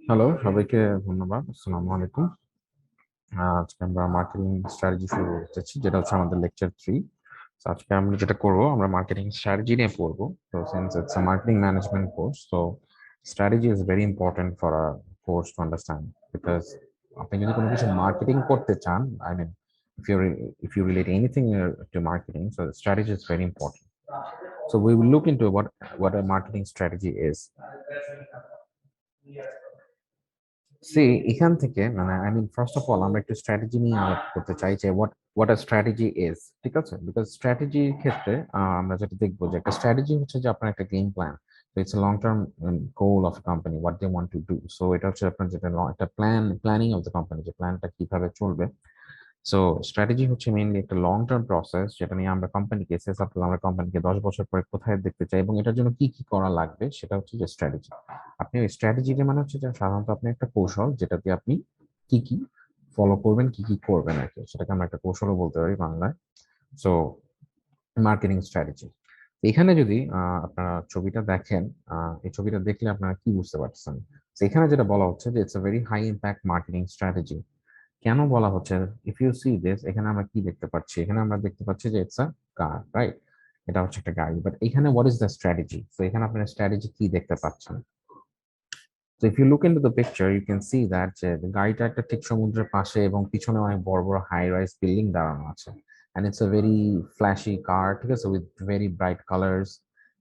Hello, সবাইকে ধন্যবাদ। আসসালামু আলাইকুম। আজকে আমরা মার্কেটিং স্ট্র্যাটেজি শুরু করতেছি, যেটা হচ্ছে আমাদের লেকচার 3। আজকে আমরা যেটা করব, আমরা মার্কেটিং স্ট্র্যাটেজি নিয়ে পড়বো। তো since it's a marketing management course, so strategy is very important for a course to understand, because আপনি যদি কোনো কিছু মার্কেটিং করতে চান, I mean, if you relate anything to marketing, so strategy is very important. So we will look into what a marketing strategy is. See এখান থেকে মানে I mean first of all আমরা একটু স্ট্র্যাটেজি নিয়ে আলাপ করতে চাই যে হোয়াট আ স্ট্র্যাটেজি ইজ, ঠিক আছে? বিকজ স্ট্র্যাটেজির ক্ষেত্রে আমরা যেটা দেখবো যে একটা স্ট্র্যাটেজি হচ্ছে যে আপনার একটা গেম প্ল্যান। তো it's long term goal of company, what they want to do. So এটা হচ্ছে আপনার যেটা একটা প্ল্যানিং অফ দ্য কোম্পানি, যে প্ল্যানটা কিভাবে চলবে। সো স্ট্র্যাটেজি হচ্ছে মেইনলি একটা লং টার্ম প্রসেস, যেটা নিয়ে আমরা কোম্পানিকে সেট আপ, আমরা কোম্পানিকে 10 বছর পরে কোথায় দেখতে চাই এবং এটার জন্য কি কি করা লাগবে, সেটা হচ্ছে যে স্ট্র্যাটেজি। আপনি ওই স্ট্র্যাটেজিটা মানে হচ্ছে যে সাধারণত আপনি একটা কৌশল, যেটাতে আপনি কি কি ফলো করবেন, কি কি করবেন আর কি, সেটাকে আমরা একটা কৌশলও বলতে পারি বাংলায়। So marketing strategy. এখানে যদি আপনারা ছবিটা দেখেন, এই ছবিটা দেখলে আপনারা কি বুঝতে পারছেন? তো এখানে যেটা বলা হচ্ছে যে it's a very high impact marketing strategy. কেন বলা হচ্ছে? ইফ ইউ সি দিস, এখানে আমরা কি দেখতে পাচ্ছি? এখানে আমরা দেখতে পাচ্ছি যে ইটস আ কার, রাইট? এটা হচ্ছে একটা গাড়ি, বাট এখানে হোয়াট ইজ দ্য স্ট্র্যাটেজি? তো এখানে আপনারা স্ট্র্যাটেজি কি দেখতে পাচ্ছেন? তো if you look into the picture, you can see that যে গাড়িটা একটা ঠিক সমুদ্রের পাশে এবং পিছনে অনেক বড় বড় হাই রাইজ বিল্ডিং দাঁড়ানো আছে। And it's a very flashy car, ঠিক আছে, with very bright colours.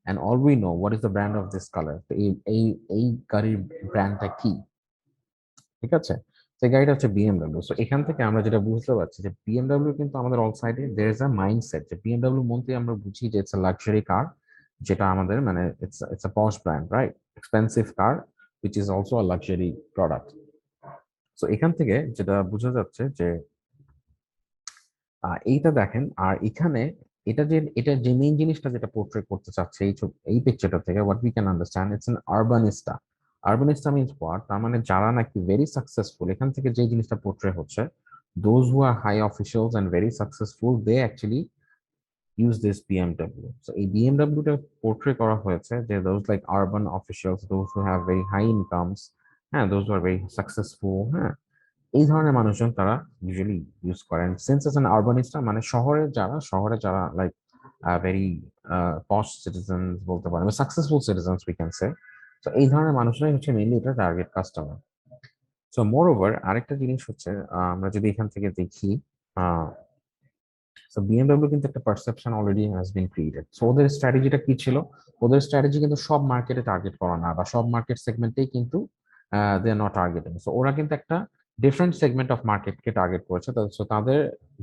And all we know what is the brand of this colour. তো এই এই গাড়ির ব্র্যান্ডটা কি, ঠিক আছে? তো এই গাড়িটা হচ্ছে বিএমডব্লিউ। সো এখান থেকে আমরা যেটা বুঝতে পারছি যে বিএমডব্লিউ কিন্তু আমাদের অল সাইডে দের ইজ আ মাইন্ডসেট, যে বিএমডব্লিউ মধ্যে আমরা বুঝি যে ইটস আ লাক্সারি কার, যেটা আমাদের মানে it's a posh brand, right? Expensive car which is also a luxury product. So এখান থেকে যেটা বোঝা যাচ্ছে যে এইটা দেখেন, আর এখানে এটা যে মেইন জিনিসটা যেটা পোর্ট্রে করতে চাচ্ছে এই পিকচারটা থেকে, what we can understand, it's an urbanista. Urbanista means what? তার মানে যারা নাকি ভেরি সাকসেসফুল, এখান থেকে যে জিনিসটা পোর্ট্রে হচ্ছে, those who are high officials and very successful, they actually use this BMW. So এই বিএমডব্লিউটা পোর্ট্রে করা হয়েছে যে those like urban officials, those who have very high incomes, হ্যাঁ, those who are very successful, হ্যাঁ, এই ধরনের মানুষজন তারা ইউজুয়ালি ইউজ করেন। সিন্স এস অ্যান আরবানিস্টা মানে শহরে যারা লাইক ভেরি পশ সিটিজেন্স বলতে পারেন, successful citizens we can say. তো এই ধরনের মানুষরাই হচ্ছে মেইনলি এটা টার্গেট কাস্টমার। সো মোর ওভার আরেকটা জিনিস হচ্ছে, আমরা যদি এখান থেকে দেখি, সো বিএমডব্লিউ কিন্তু একটা perception already has been created. So ওদের স্ট্র্যাটেজিটা কি ছিল? ওদের স্ট্র্যাটেজি কিন্তু সব মার্কেটে টার্গেট করা না, বা সব মার্কেট সেগমেন্টেই কিন্তু দে আর নট টার্গেটিং। সো ওরা কিন্তু একটা ডিফারেন্ট সেগমেন্ট অফ মার্কেটকে টার্গেট করেছে। সো তাদের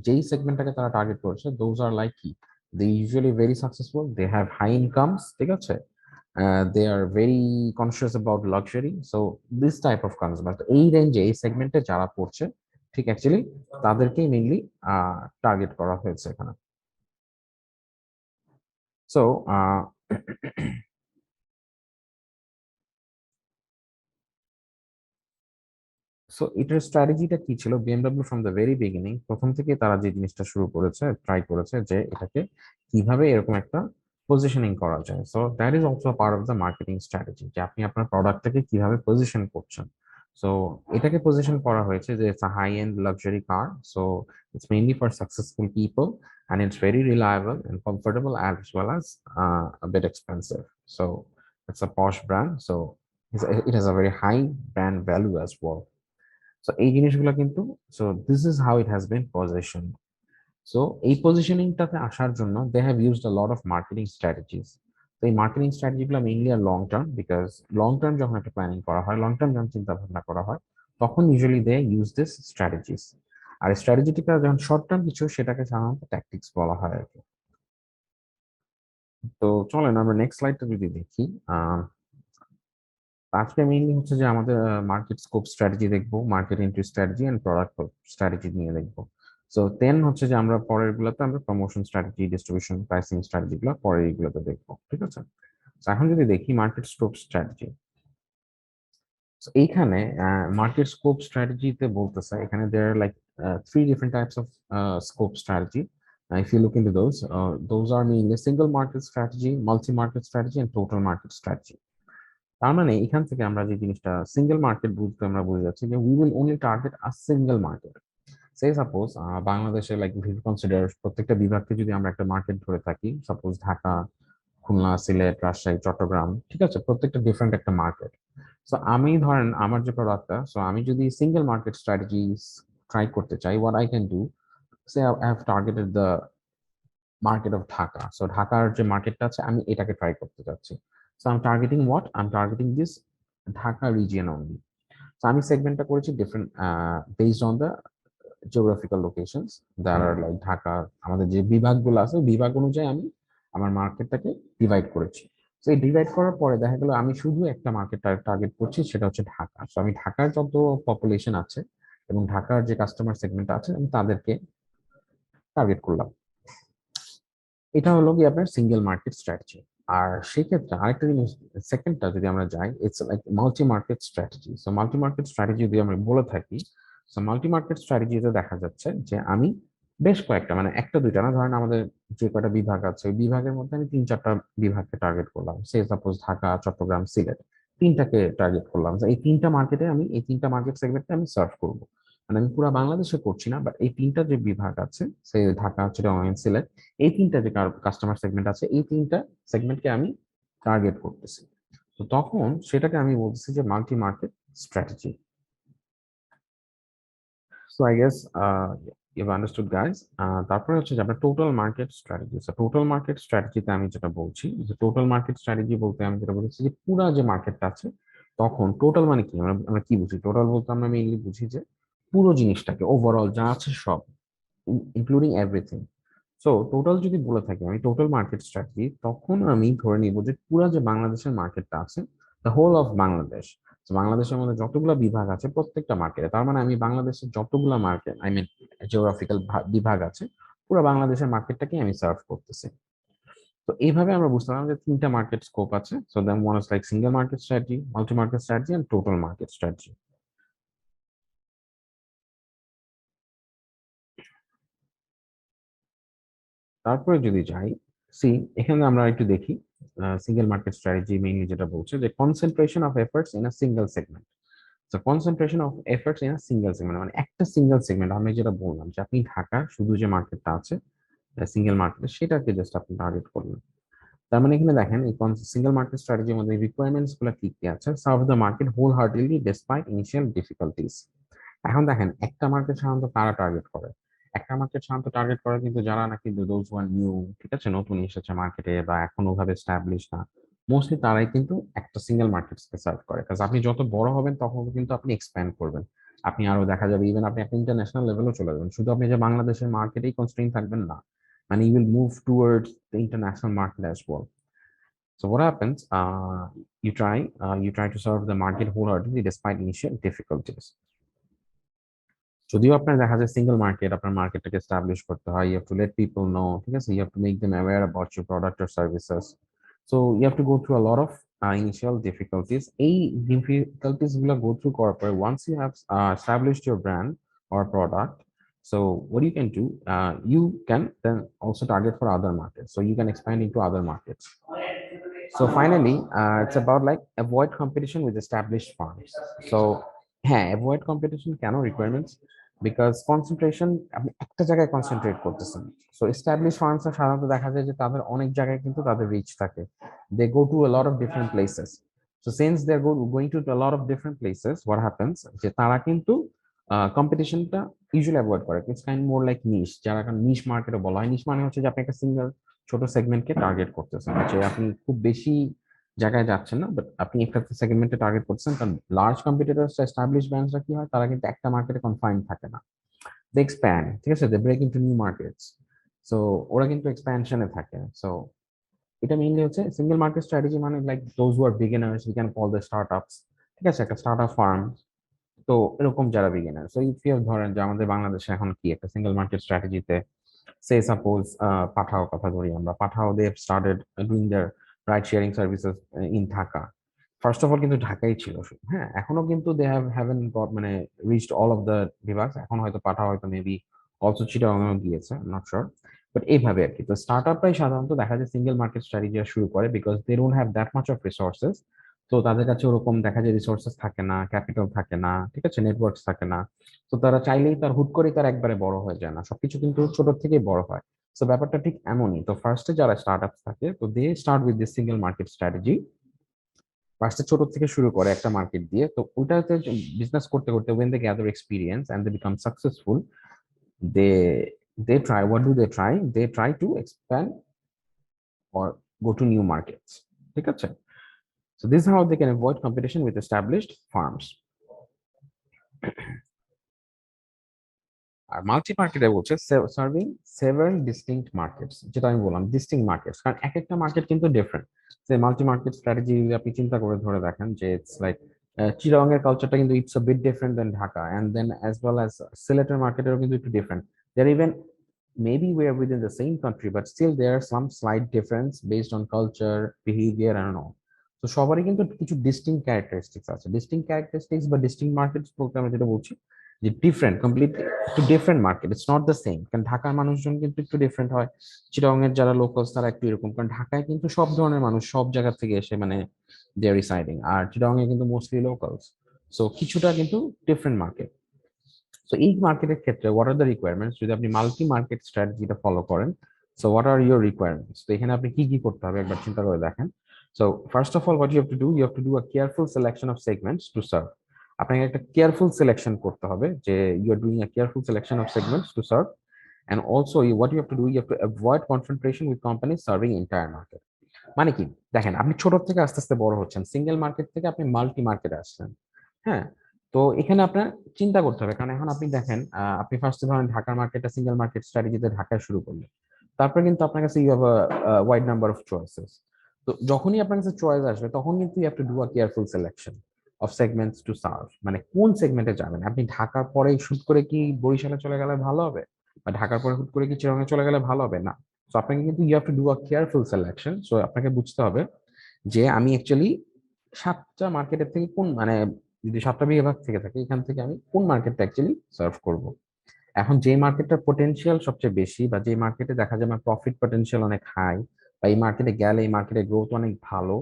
যেই সেগমেন্টটাকে তারা টার্গেট করেছে, দোজ আর লাইক কি, they usually very successful, they have high incomes, ঠিক আছে, they are very conscious about luxury. So this type of consumer, এই রেঞ্জে এই সেগমেন্টে যারা পড়ছে, ঠিক অ্যাকচুয়ালি তাদেরকেই মেইনলি টার্গেট করা হয়েছে এখানে। সো সো এটার স্ট্র্যাটেজিটা কি ছিল? BMW from the very beginning, প্রথম থেকে তারা যে জিনিসটা শুরু করেছে, ট্রাই করেছে যে এটাকে কিভাবে এরকম একটা পজিশনিং করা যায়। So that is also part of the marketing strategy, যে আপনি আপনার প্রোডাক্টটাকে কিভাবে পজিশন করছেন। সো এটাকে পজিশন করা হয়েছে যে it's a high end luxury car, so it's mainly for successful people, and it's very reliable and comfortable, as well as a bit expensive. So it's a posh brand, so it has a very high brand value as well. So এই জিনিসগুলো কিন্তু, so this is how it has been position. So এই পজিশনিংটাতে আসার জন্য they have used a lot of marketing strategies. তো এই marketing স্ট্র্যাটেজিগুলো mainly are long term, because long term যখন একটা প্ল্যানিং করা হয়, লং টার্ম যখন চিন্তা ভাবনা করা হয়, তখন usually they use this strategies. আর স্ট্র্যাটেজিটা যখন শর্ট টার্ম কিছু, সেটাকে সাধারণত ট্যাকটিক্স বলা হয় আর কি। তো চলেন আমরা নেক্সট স্লাইডটা যদি দেখি, আজকে মেইনলি হচ্ছে যে আমাদের মার্কেট স্কোপ স্ট্র্যাটেজি দেখবো, market entry strategy and product strategy নিয়ে দেখবো। সো দেন হচ্ছে যে আমরা পরের গুলোতে আমরা promotion strategy, distribution, pricing strategy গুলো পরের এগুলোতে দেখবো, ঠিক আছে? তো এখন যদি দেখি মার্কেট স্কোপ স্ট্র্যাটেজি, এইখানে মার্কেট স্কোপ স্ট্র্যাটেজিতে বলতেছে, এখানে there like three different types of scope strategy. If you look into those are mainly single market strategy, multi-market strategy, and total market strategy. তার মানে এখান থেকে আমরা যে জিনিসটা সিঙ্গেল মার্কেট বুঝতে আমরা বুঝে যাচ্ছি যে we will only target a single market. Say suppose বাংলাদেশে লাইক উইল কনসিডার প্রত্যেকটা বিভাগকে যদি আমরা একটা মার্কেট ধরে থাকি, সাপোজ ঢাকা, খুলনা, সিলেট, রাজশাহী, চট্টগ্রাম, ঠিক আছে, প্রত্যেকটা ডিফারেন্ট একটা মার্কেট। সো আমি ধরেন আমার যে প্রোডাক্টটা, সো আমি যদি সিঙ্গেল মার্কেট স্ট্র্যাটেজি ট্রাই করতে চাই, what I can do, say I have targeted the market of Dhaka. সো ঢাকার যে মার্কেটটা আছে আমি এটাকে ট্রাই করতে চাচ্ছি। So I am targeting what, I am targeting this Dhaka region only. So আমি সেগমেন্টটা করেছি different based on the geographical locations that are like Dhaka. আমাদের যে বিভাগগুলো আছে বিভাগ অনুযায়ী আমি আমার মার্কেটটাকে ডিভাইড করেছি। তো এই ডিভাইড করার পরে দেখা গেল আমি শুধু একটা মার্কেট টার্গেট করছি, সেটা হচ্ছে ঢাকা। তো আমি ঢাকার যত পপুলেশন আছে এবং ঢাকার যে কাস্টমার সেগমেন্ট আছে আমি তাদেরকে টার্গেট করলাম। এটা হলো কি আপনার সিঙ্গেল মার্কেট স্ট্র্যাটেজি। আর সেক্ষেত্রে আরেকটা জিনিস, সেকেন্ডটা যদি আমরা যাই, it's like multi market strategy. So multi market strategy যদি আমরা বলে থাকি, সো মাল্টি মার্কেট স্ট্র্যাটেজিতে দেখা যাচ্ছে যে আমি বেশ কয়েকটা, মানে একটা দুইটা না, ধরেন আমাদের যে কয়টা বিভাগ আছে ওই বিভাগের মধ্যে আমি 3-4টা বিভাগকে টার্গেট করলাম। সে সাপোজ ঢাকা, চট্টগ্রাম, সিলেট, তিনটাকে টার্গেট করলাম। এই তিনটা মার্কেটে আমি এই তিনটা মার্কেট সেগমেন্টে আমি সার্ভ করবো। মানে আমি পুরো বাংলাদেশে করছি না, বাট এই তিনটা যে বিভাগ আছে, সে ঢাকা, চিটাগং, সিলেট, এই তিনটা যে কাস্টমার সেগমেন্ট আছে এই তিনটা সেগমেন্টকে আমি টার্গেট করতেছি। তো তখন সেটাকে আমি বলতেছি যে multi market strategy. So I guess you understood guys. তারপরে হচ্ছে যে আপনার total market strategy. Total market স্ট্র্যাটেজিতে আমি যেটা বলছি যে টোটাল মার্কেট স্ট্র্যাটেজি বলতে আমি যেটা বলছি যে পুরা যে মার্কেটটা আছে, তখন টোটাল মানে কি, আমরা আমরা কি বুঝি টোটাল বলতে, আমরা মেইনলি বুঝি যে পুরো জিনিসটাকে ওভারঅল যা আছে সব, ইনক্লুডিং এভরিথিং। সো টোটাল যদি বলে থাকি আমি টোটাল মার্কেট স্ট্র্যাটেজি, তখন আমি ধরে নিব যে পুরো যে বাংলাদেশের মার্কেটটা আছে, দ্য হোল অফ বাংলাদেশ। তো বাংলাদেশের মধ্যে যতগুলো বিভাগ আছে প্রত্যেকটা মার্কেটে, তার মানে আমি বাংলাদেশের যতগুলো মার্কেট, আই মিন জিওগ্রাফিক্যাল বিভাগ আছে, পুরো বাংলাদেশের মার্কেটটাকে আমি সার্ভ করতেছি। তো এইভাবে আমরা বুঝতে পারলাম যে তিনটা মার্কেট স্কোপ আছে। So that one is like single market strategy, multi market strategy, and total market strategy. তারপরে যদি যাই, সি, এখানে আমরা একটু দেখি সিঙ্গেল মার্কেট স্ট্র্যাটেজি মেইনলি যেটা বলছে যে concentration of efforts in a single segment. তো concentration of efforts in a single segment মানে একটা সিঙ্গেল সেগমেন্ট, আমি যেটা বললাম যে আপনি ঢাকার শুধু যে মার্কেটটা আছে সিঙ্গেল মার্কেট, সেটাকে জাস্ট আপনি টার্গেট করলেন। তার মানে এখানে দেখেন এই সিঙ্গেল মার্কেট স্ট্র্যাটেজির মধ্যে রিকোয়ারমেন্টস গুলো কি কি আছে, serve the market wholeheartedly despite initial difficulties. এখন দেখেন একটা মার্কেট সাধারণত তারা টার্গেট করে, একটা মার্কেট সাধারণত টার্গেট করে কিন্তু যারা নাকি দোজ ওয়ান নিউ, ঠিক আছে, নতুন এসেছে মার্কেটে বা এখন ওভাবে স্টাবলিশ না, মোস্টলি তারাই কিন্তু একটা সিঙ্গেল মার্কেটকে সার্ভ করে। কারণ আপনি যত বড় হবেন তখন কিন্তু আপনি এক্সপ্যান্ড করবেন, আপনি আরো দেখা যাবে ইভেন আপনি একটা ইন্টারন্যাশনাল লেভেলও চলে যাবেন, শুধু আপনি যে বাংলাদেশের মার্কেটেই কনস্ট্রেইন থাকবেন না, মানে you will move towards the international market as well. So what happens? You try to serve the market wholeheartedly despite initial difficulties. যদিও আপনার দেখা যায় সিঙ্গেল মার্কেট, আপনার মার্কেটটাকে এস্টাবলিশ করতে হয়, you have to let people know, ঠিক আছে, you have to make them aware about your product or services. So you have to go through a lot of initial difficulties. এই difficulties গুলো go through করার পরে, once you have established your brand or product, so what you can do, you can then also target for other markets, so you can expand into other markets. So finally, it's about like avoid competition with established firms. So হ্যাঁ, avoid competition কেন requirements, because concentration, আপনি একটা জায়গায় concentrate করতেছেন। So established firms সাধারণত দেখা যায় যে তাদের অনেক জায়গায় কিন্তু তাদের রিচ থাকে, they go to a lot of different places. So since they're going to a lot of different places, what happens যে তারা কিন্তু কম্পিটিশনটা ইউজুয়ালি অ্যাভয়েড করে। ইটস কাইন্ড মোর লাইক নিশ, যারা নিশ মার্কেটে বলা হয়। নিশ মানে হচ্ছে যে আপনি একটা সিঙ্গেল ছোট সেগমেন্টকে টার্গেট করতেছেন, যে আপনি খুব বেশি জায়গায় যাচ্ছেন না, বাট আপনি একটা সেগমেন্টে টার্গেট করছেন। কারণ লার্জ কম্পিটিটরস, এস্টাবলিশ ব্র্যান্ডসরা কি হয়, তারা কিন্তু একটা মার্কেটে কনফাইন্ড থাকে না, দে এক্সপ্যান্ড, ঠিক আছে, they break into new markets. So ওরা কিন্তু এক্সপ্যানশনে থাকে। সো এটা মেইনলি হচ্ছে সিঙ্গেল মার্কেট স্ট্র্যাটেজি, মানে like those who are beginners, we can call the startups, ঠিক আছে, একটা স্টার্টআপ ফার্ম। তো এরকম যারা বিগিনার, সো ইফ ইউ ধরেন যে আমাদের বাংলাদেশে এখন কি একটা সিঙ্গেল মার্কেট স্ট্র্যাটেজিতে, say suppose পাঠাও কথা ধরি আমরা, পাঠাও they have started doing their ride sharing services in Dhaka. First of all কিন্তু ঢাকাই ছিল শুধু, হ্যাঁ, এখনো কিন্তু দে হ্যাভেন গট, মানে রিচড অল অফ দ্য বিভাগস। এখন হয়তো পাঠাও হয়তো মেবি অলসো চিটাগাং গিয়েছে, নট শিওর। বাট এইভাবে আর কি। তো স্টার্টআপরাই সাধারণত দেখা যায় সিঙ্গেল মার্কেট স্ট্র্যাটেজি শুরু করে, because they don't have that much of resources. তো তাদের কাছে ওরকম দেখা যায় রিসোর্সেস থাকে না, ক্যাপিটাল থাকে না, ঠিক আছে, নেটওয়ার্ক থাকে না। তো তারা চাইলেই তার হুট করে তার একবারে বড় হয়ে যায় না, সবকিছু কিন্তু ছোট থেকেই বড় হয়। তো ব্যাপারটা ঠিক এমনই। তো ফার্স্টে যারা স্টার্টআপ থাকে, তো they start with this single market strategy. ফার্স্টে ছোট থেকে শুরু করে একটা মার্কেট দিয়ে, তো ওটাতে বিজনেস করতে করতে when they gather experience and they become successful, they they try, what do they try to expand or go to new markets, ঠিক আছে? So this is how they can avoid competition with established farms. আর multi মার্কেটে বলছে serving several distinct markets, যেটা আমি বললাম distinct markets, কারণ এক একটা মার্কেট কিন্তু ডিফারেন্ট। যে মাল্টি মার্কেট স্ট্র্যাটেজি যদি আপনি চিন্তা করে ধরে দেখেন যে ইটস লাইক চিটাগং এর কালচারটা কিন্তু it's a bit different than Dhaka, and then as well as সিলেটের মার্কেটেরও কিন্তু একটু different. There even maybe we are within the same country, but still there are some slight difference based on culture, behavior, and all. তো সবারই কিন্তু কিছু distinct characteristics আছে। Distinct characteristics বা ডিস্টিংক্ট মার্কেটস বলতে আমরা যেটা বলছি যে ডিফারেন্ট, কমপ্লিটলি একটু different market, it's not the same. কারণ ঢাকার মানুষজন কিন্তু একটু ডিফারেন্ট হয়, চিটাগং এর যারা লোকালস তারা একটু এরকম। কারণ ঢাকায় কিন্তু সব ধরনের মানুষ সব জায়গা থেকে এসে মানে দে আর রিসাইডিং, আর চিটাগং এ কিন্তু মোস্টলি লোকালস। সো কিছুটা কিন্তু ডিফারেন্ট মার্কেট। সো এই মার্কেটের ক্ষেত্রে হোয়াট আর দ্য রিকোয়ারমেন্টস, যদি আপনি মাল্টি মার্কেট স্ট্র্যাটেজিটা ফলো করেন, so what are your requirements, তো এখানে আপনি কি কি করতে হবে একবার চিন্তা করে দেখেন। So first of all what you have to do a careful selection of segments to serve. আপনাকে একটা কেয়ারফুল সিলেকশন করতে হবে, যে you are doing a careful selection of segments to serve. And also what you have to do, you have to avoid confrontation with companies serving entire market. মানে কি, দেখেন আপনি ছোট থেকে আস্তে আস্তে বড় হচ্ছেন, সিঙ্গেল মার্কেট থেকে আপনি মাল্টি মার্কেটে আসছেন। হ্যাঁ, তো এখানে আপনার চিন্তা করতে হবে, কারণ এখন আপনি দেখেন আপনি ফার্স্টে ধরেন ঢাকার মার্কেটটা সিঙ্গেল মার্কেট স্ট্র্যাটেজিতে ঢাকায় শুরু করলেন। তারপরে কিন্তু আপনার কাছে you have a wide number of choices. তো যখনই আপনার কাছে চয়েস আসবে তখন কিন্তু you have to do a careful selection of segments to serve. মানে কোন সেগমেন্টে যাবেন আপনি, ঢাকার পরে শুট করে কি বরিশালে চলে গেলে ভালো হবে, বা ঢাকার পরে হুট করে কি চিরঙে চলে গেলে ভালো হবে না। তো আপনাকে কিন্তু you have to do a careful selection. So আপনাকে বুঝতে হবে যে আমি অ্যাকচুয়ালি সাতটা মার্কেটের থেকে কোন মানে যদি সাতটা বিভাগ থেকে থাকে এখান থেকে আমি কোন মার্কেটটা অ্যাকচুয়ালি সার্ভ করব। এখন যে মার্কেটটার পোটেনশিয়াল সবচেয়ে বেশি, বা যে মার্কেটে দেখা যায় আমার প্রফিট পটেনশিয়াল অনেক হাই, বা এই মার্কেটে গেলে এই মার্কেটের গ্রোথ অনেক ভালো,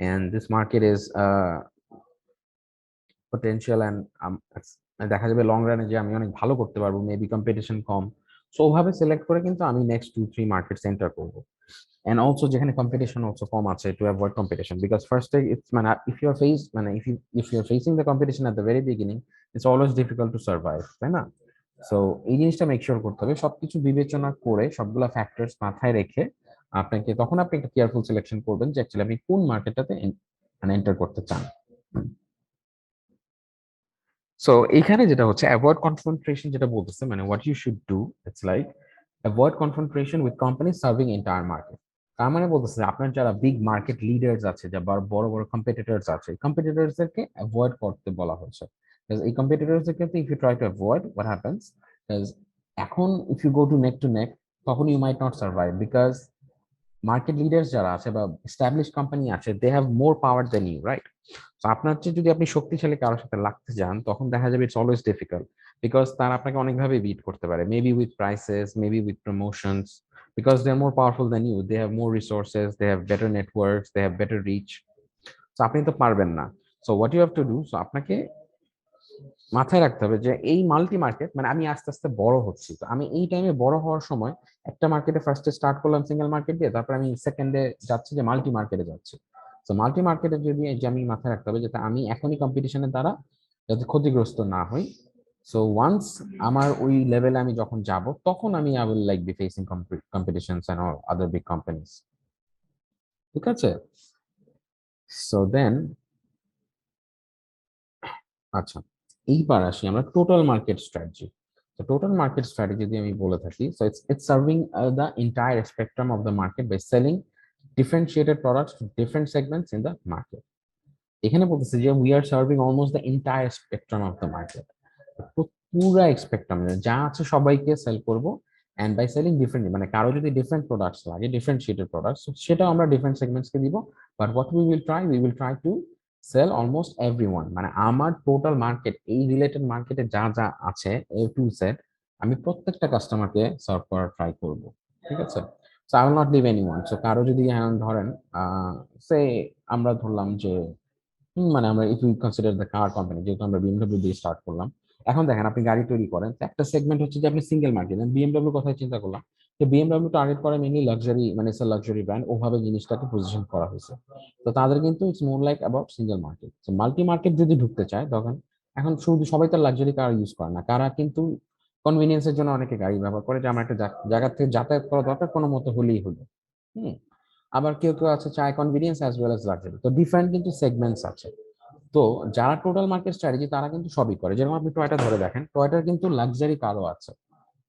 and this market is potential and দেখা যাবে লং রানে যে আমি অনেক ভালো করতে পারবো, মেবি কম্পিটিশন কম। সো ওভাবে সিলেক্ট করে কিন্তু আমি নেক্সট 2-3 মার্কেট সেন্টার করবো। And also যেখানে competition also কম আছে, to avoid competition, because first thing it's মানে if you are faced মানে if you are facing the competition at the very beginning, it's always difficult to survive, তাই না? So এই জিনিসটা make sure করতে হবে, সবকিছু বিবেচনা করে সবগুলা ফ্যাক্টরস মাথায় রেখে আপনাকে তখন আপনি একটা কেয়ারফুল সিলেকশন করবেন যে অ্যাকচুয়ালি আপনি কোন মার্কেটটাতে মানে এন্টার করতে চান। সো এখানে যেটা হচ্ছে অ্যাভয়েড কনফ্রন্টেশন, যেটা বলতেছে মানে what you should do, it's like avoid confrontation with companies serving entire market. তার মানে বলতেছে যে আপনার যারা বিগ মার্কেট লিডার্স আছে, যা বড় বড় কম্পিটিটরস আছে, কম্পিটিটরসদেরকে অ্যাভয়েড করতে বলা হয়েছে। এই কম্পিটিটরসদেরকে if you try to avoid, what happens, এখন if you go to neck, তখন you might not survive, because market leaders যারা আছে বা এস্টাবলিশ কোম্পানি আছে, they have more power than you, right? তো আপনার চেয়ে যদি আপনি শক্তিশালী কারোর সাথে লাগতে যান, তখন দেখা যাবে ইটস অলওয়েজ ডিফিকাল্ট, বিকজ তারা আপনাকে অনেকভাবে বিট করতে পারে, maybe with prices, maybe with promotions, because they are more powerful than you, they have more resources, they have better networks, they have better reach. তো আপনি তো পারবেন না। So what you have to do, so আপনাকে মাথায় রাখতে হবে যে এই মাল্টি মার্কেট মানে আমি আস্তে আস্তে বড় হচ্ছি, তো আমি এই টাইমে বড় হওয়ার সময় একটা মার্কেটে ফার্স্টে স্টার্ট করলাম সিঙ্গেল মার্কেট দিয়ে, তারপর আমি সেকেন্ডে যাচ্ছি যে মাল্টি মার্কেটে যাচ্ছি। তো মাল্টি মার্কেটে যদি যে আমি মাথায় রাখতে হবে যাতে আমি এখনই কম্পিটিশনের দ্বারা যাতে ক্ষতিগ্রস্ত না হই। সো ওয়ান্স আমার ওই লেভেলে আমি যখন যাব, তখন আমি I will like be facing competitions and other big companies, ঠিক আছে? সো দেন আচ্ছা, এইবার আসি আমরা টোটাল মার্কেট স্ট্র্যাটেজি। তো টোটাল মার্কেট স্ট্র্যাটেজি যদি আমি বলে থাকি, so it's serving the entire spectrum of the market by selling differentiated products to different segments in the market. এখানে বলতেছে যে we are serving almost the entire spectrum of the market, পুরা spectrum যা আছে সবাইকে সেল করব। And by selling different, মানে কারো যদি ডিফারেন্ট প্রোডাক্টস লাগে, ডিফারেন্সিয়েটেড প্রোডাক্টস, সেটাও আমরা ডিফারেন্ট সেগমেন্টসকে দিব। But what we will try to sell almost everyone, মানে আমার টোটাল মার্কেট এই রিলেটেড মার্কেটে যা যা আছে এ টু জেড, আমি প্রত্যেকটা কাস্টমারকে সার্ভ করার ট্রাই করব। ঠিক আছে। So I will not leave anyone. So কারো যদি এখন ধরেন সে আমরা ধরলাম যে মানে আমরা if you consider the car company, যেহেতু আমরা বিএমডব্লিউ দিয়ে স্টার্ট করলাম। এখন দেখেন আপনি গাড়ি তৈরি করেন, তো একটা সেগমেন্ট হচ্ছে যে আপনি সিঙ্গেল মার্কেট, বিএমডব্লিউ কথা চিন্তা করলাম যে বিএমডব্লিউ টার্গেট করে মেনলি লাক্সারি, মানে ইটস লাক্সারি ব্র্যান্ড, ওভাবে জিনিসটাকে পজিশন করা হয়েছে। তো তাদের কিন্তু it's more like about single market. তো মাল্টি মার্কেট যদি ঢুকতে চায় তখন এখন শুধু সবাই তো লাক্সারি কার ইউজ করে না, কারা কিন্তু কনভিনিয়েন্সের জন্য অনেকে গাড়ি ব্যবহার করে, যে আমার একটা জায়গা থেকে যাতায়াত করা দরকার কোনো মতো হলেই হলো। হুম। আবার কেউ কেউ আছে চায় convenience as well as luxury, তো ডিফারেন্ট কিন্তু সেগমেন্টস আছে। তো যারা টোটাল মার্কেট স্ট্র্যাটেজি তারা কিন্তু সবই করে, যেরকম আপনি টয়টা ধরে দেখেন, টয়টার কিন্তু লাক্সারি কারও আছে।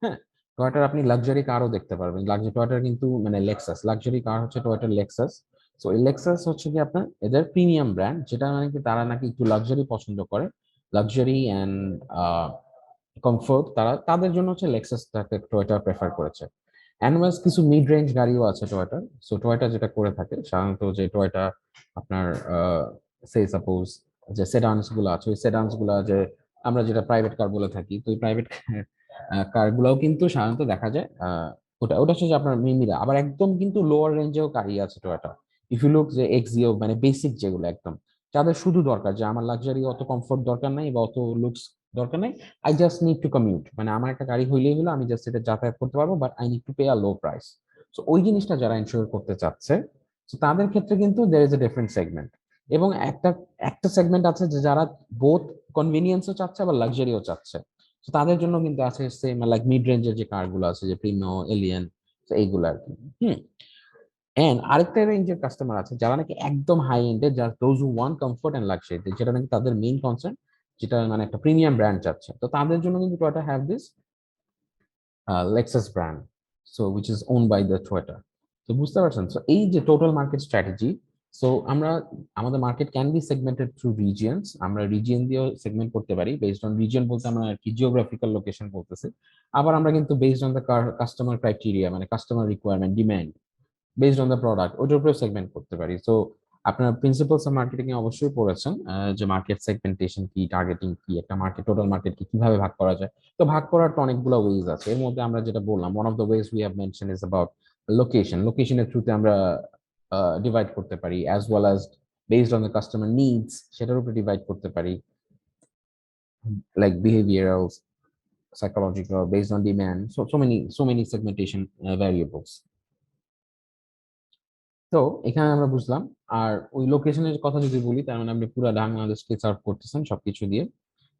হ্যাঁ, টয়টার আপনি লাক্সারি কারও দেখতে পারবেন, লাক্সারি টয়টার কিন্তু মানে লেক্সাস লাক্সারি কার হচ্ছে টয়টার লেক্সাস। সো এই লেক্সাস হচ্ছে কি আপনার এদের প্রিমিয়াম ব্র্যান্ড, যেটা মানে কি তারা নাকি একটু লাক্সারি পছন্দ করে, লাক্সারি অ্যান্ড কমফোর্ট, তারা তাদের জন্য হচ্ছে লেক্সাসটাকে টয়টা প্রেফার করেছে। অ্যানুয়াস কিছু মিড রেঞ্জ গাড়িও আছে টয়টার। সো টয়টা যেটা করে থাকে সাধারণত, যে টয়টা আপনার সে সাপোজ যে সেডানস গুলো আছে, ওই সেডানস গুলা যে আমরা যেটা প্রাইভেট কার বলে থাকি, তো ওই প্রাইভেট কার গুলাও কিন্তু সাধারণত দেখা যায় ওটা ওটা হচ্ছে যে আপনার মিনিরা। আবার একদম কিন্তু লোয়ার রেঞ্জেও গাড়ি আছে টয়টা। ইফ ইউ লুক যে এক্সিও, মানে বেসিক যেগুলো একদম যাদের শুধু দরকার যে আমার লাক্সারি অত কমফোর্ট দরকার নাই বা অত লুকস দরকার নাই, I just need to commute, মানে আমার একটা গাড়ি হইলেই হলো, আমি জাস্ট এটা যাতায়াত করতে পারবো, but I need to pay a low price. So ওই জিনিসটা যারা ইনশিওর করতে চাচ্ছে, তো তাদের ক্ষেত্রে কিন্তু there is a different segment. এবং একটা একটা সেগমেন্ট আছে যে যারা বোথ কনভিনিয়েন্সও চাচ্ছে আবার লাক্সারিও চাচ্ছে। তো তাদের জন্য কিন্তু আছে সেম লাইক মিড রেঞ্জের যে কারগুলো আছে, যে প্রিমিও, এলিয়ন, এইগুলো আর কি। হুম। এন্ড আরেকটা রেঞ্জের কাস্টমার আছে যারা নাকি একদম হাই এন্ডের, যারা those who want comfort and luxury, যেটা নাকি তাদের মেইন কনসার্ন, যেটা মানে একটা প্রিমিয়াম ব্র্যান্ড চাচ্ছে, তো তাদের জন্য কিন্তু Toyota have this Lexus brand, so which is own by the Toyota. তো বুঝতে পারছেন, সো এই যে টোটাল মার্কেট স্ট্র্যাটেজি। সো আমরা আমাদের market can be segmented through regions, আমরা রিজিয়ন দিয়েও সেগমেন্ট করতে পারি। বেসড অন রিজিয়ন বলতে আমরা আর কি জিওগ্রাফিক্যাল লোকেশন বলতেছি। আবার আমরা কিন্তু based on the customer criteria, মানে customer requirement, demand, based on the product, ওটার উপরে সেগমেন্ট করতে পারি। সো আপনার প্রিন্সিপালস অফ মার্কেটিং এ অবশ্যই পড়েছেন যে মার্কেট সেগমেন্টেশন কি, টার্গেটিং কি, একটা মার্কেট টোটাল মার্কেট কি কিভাবে ভাগ করা যায়। তো ভাগ করার তো অনেকগুলো ওয়েজ আছে, এর মধ্যে আমরা যেটা বললাম, one of the ways we have mention is about লোকেশনের থ্রুতে আমরা ডিভাইড করতে পারি, as well as based on the customer needs সেটার উপরে ডিভাইড করতে পারি, like behavioural, psychological, based on demand, so many segmentation variables. তো এখানে আমরা বুঝলাম। আর ওই লোকেশনের কথা যদি বলি, তার মানে আপনি পুরো বাংলাদেশকে সার্ভ করতেছেন সবকিছু দিয়ে।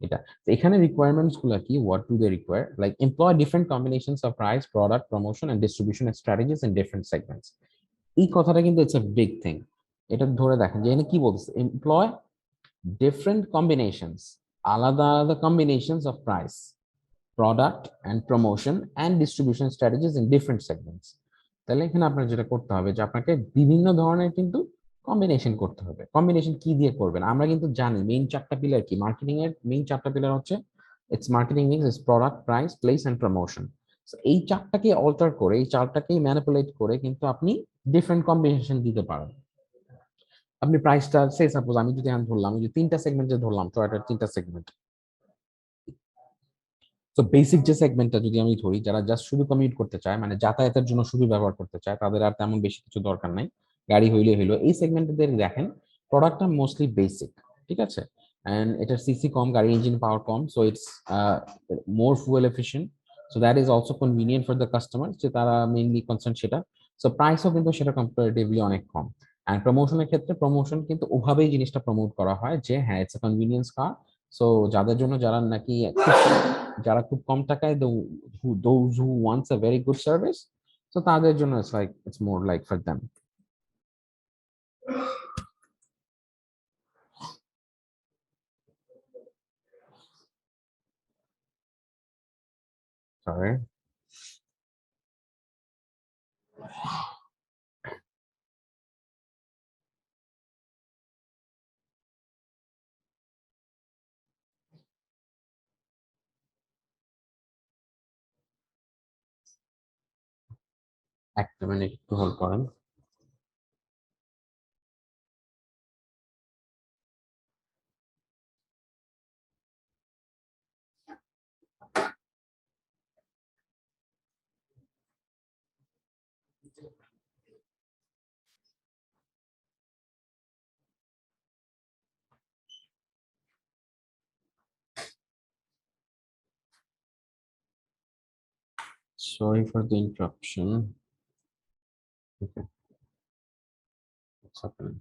এটা তো এখানে রিকোয়ারমেন্টস গুলা কি, what do they require, like employ different combinations of price, product, promotion and distribution strategies in different segments. এই কথাটা কিন্তু ইটস এ বিগ থিং। এটা ধরে দেখেন যে এখানে কি বলতেছে, এমপ্লয় ডিফারেন্ট কম্বিনেশনস, আলাদা আলাদা combinations of price, product and promotion and distribution strategies in different segments. তাহলে এখানে আপনার যেটা করতে হবে যে আপনাকে বিভিন্ন ধরনের কিন্তু কম্বিনেশন করতে হবে। কম্বিনেশন কি দিয়ে করবেন, আমরা কিন্তু জানি মেইন চারটা পিলার কি, মার্কেটিং এর মেইন চারটা পিলার হচ্ছে it's marketing mix, it's product, price, place and promotion. এই চারটাকে অল্টার করে, এই চারটাকেই ম্যানিপুলেট করে কিন্তু আপনি ডিফারেন্ট কম্বিনেশন দিতে পারেন। আপনি প্রাইসটা সে সাপোজ আমি যদি আমি ধরলাম, আমি যে তিনটা সেগমেন্ট যে ধরলাম, টয়টার তিনটা সেগমেন্ট। তো বেসিক যে সেগমেন্টটা যদি আমি ধরি, যারা জাস্ট শুধু কমিউট করতে চায়, মানে যাতায়াতের জন্য শুধু ব্যবহার করতে চায়, তাদের আর তেমন বেশি কিছু দরকার নাই, গাড়ি হইলে হইলো, এই সেগমেন্টদের দেখেন প্রোডাক্টটা মোস্টলি বেসিক। ঠিক আছে। এন্ড এটার সিসি কম, গাড়ি engine power com, so it's more fuel efficient. So that is also convenient for the customer, যে তারা মেইনলি কনসার্ন সেটা। সো প্রাইসও কিন্তু সেটা কম্পারেটিভলি অনেক কম। অ্যান্ড প্রমোশনের ক্ষেত্রে প্রমোশন কিন্তু ওভাবেই জিনিসটা প্রমোট করা হয় যে হ্যাঁ it's a convenience car. So যাদের জন্য, যারা নাকি যারা খুব কম টাকায়, those who wants a very good service, so তাদের জন্য it's more like for them. Sorry. একটা মিনিট একটু হোল্ড করেন। Sorry for the interruption. Okay, what's happening?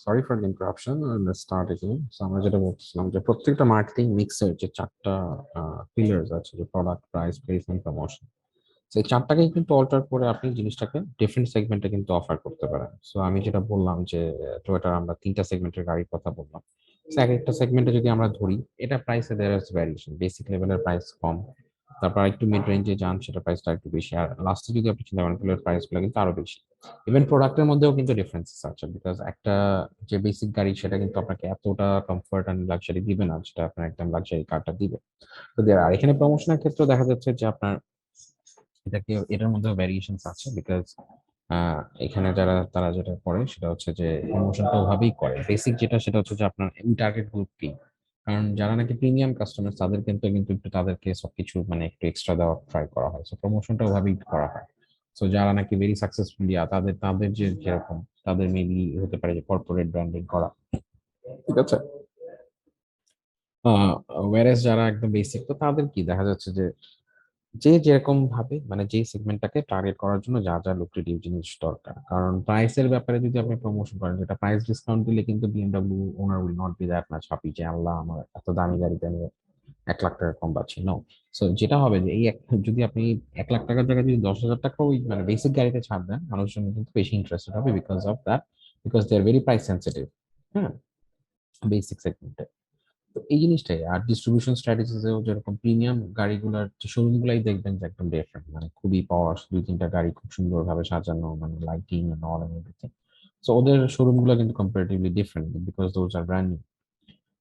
Sorry for the interruption. Let's start again. So আমরা যেটা বলছিলাম যে প্রত্যেকটা মার্কেটিং মিক্সের যে চারটা পিলার্স আছে, যে product, price, place and promotion, সেই চারটাকে কিন্তু অল্টার করে আপনি জিনিসটাকে ডিফারেন্ট সেগমেন্টে কিন্তু অফার করতে পারেন। সো আমি যেটা বললাম যে টয়োটার আমরা তিনটা সেগমেন্টের গাড়ির কথা বললাম। So, এক একটা সেগমেন্টে যদি আমরা ধরি, এটা প্রাইসে দেয়ার ইজ ভ্যারিয়েশন। বেসিক লেভেলের প্রাইস কম, তারপর একটু মিড রেঞ্জে যান, সেটা প্রাইসটা একটু বেশি, আর লাস্টে যদি আপনি চিন্তা করেন তাহলে প্রাইসগুলো কিন্তু আরো বেশি। ইভেন প্রোডাক্টের মধ্যেও কিন্তু ডিফারেন্সেস আছে, বিকজ একটা যে বেসিক গাড়ি সেটা কিন্তু আপনাকে এতটা কমফোর্ট অ্যান্ড লাক্সারি দিবে না, যেটা আপনার একদম লাক্সারি কারটা দিবে। তো আর এখানে প্রমোশনের ক্ষেত্রে দেখা যাচ্ছে যে আপনার এটার মধ্যে ভ্যারিয়েশনস আছে, বিকজ এখানে তারা যেটা করে সেটা হচ্ছে যে প্রমোশনটা ওভাবেই করে। বেসিক যেটা সেটা হচ্ছে যে আপনার টার্গেট গ্রুপ কি, কারণ যারা নাকি প্রিমিয়াম কাস্টমার তাদের কিন্তু কিন্তু একটু তাদেরকে সবকিছু মানে একটু এক্সট্রা দেওয়া ট্রাই করা হয়। সো প্রমোশনটা ওভাবেই করা হয়। সো যারা নাকি ভেরি সাকসেসফুলি, তাদের তাদের যে যেরকম, তাদের মেবি হতে পারে যে কর্পোরেট ব্র্যান্ডিং করা, ঠিক আছে। ওয়ারেস যারা একদম বেসিক, তো তাদের কি দেখা যাচ্ছে যে যে যেরকম ভাবে মানে যেই সেগমেন্টটাকে টার্গেট করার জন্য যা যা লুক্রেটিভ জিনিস দরকার। কারণ প্রাইসের ব্যাপারে যদি আপনি প্রমোশন করেন, যেটা প্রাইস ডিসকাউন্ট দিলে কিন্তু BMW owner will not be that much happy যে আল্লাহ আমার এত দামি গাড়িতে আমি 1 লাখ টাকা কম পাচ্ছি। নো। সো যেটা হবে যে যদি আপনি 1 লাখ টাকার জায়গায় যদি 10,000 টাকা ওই মানে বেসিক গাড়িতে ছাড় দেন, মানুষজন কিন্তু বেশি ইন্টারেস্টেড হবে because of that, because they are very price sensitive. হ্যাঁ, বেসিক সেগমেন্টে। তো এই জিনিসটাই। আর ডিস্ট্রিবিউশন স্ট্র্যাটেজিতেও যেরকম প্রিমিয়াম গাড়িগুলোর যে শোরুম গুলাই দেখবেন যে একদম ডিফারেন্ট, মানে খুবই পাওয়ার, দুই তিনটা গাড়ি খুব সুন্দরভাবে সাজানো, মানে lighting and all and everything. So ওদের শোরুম গুলো কিন্তু comparatively different because those are brand new.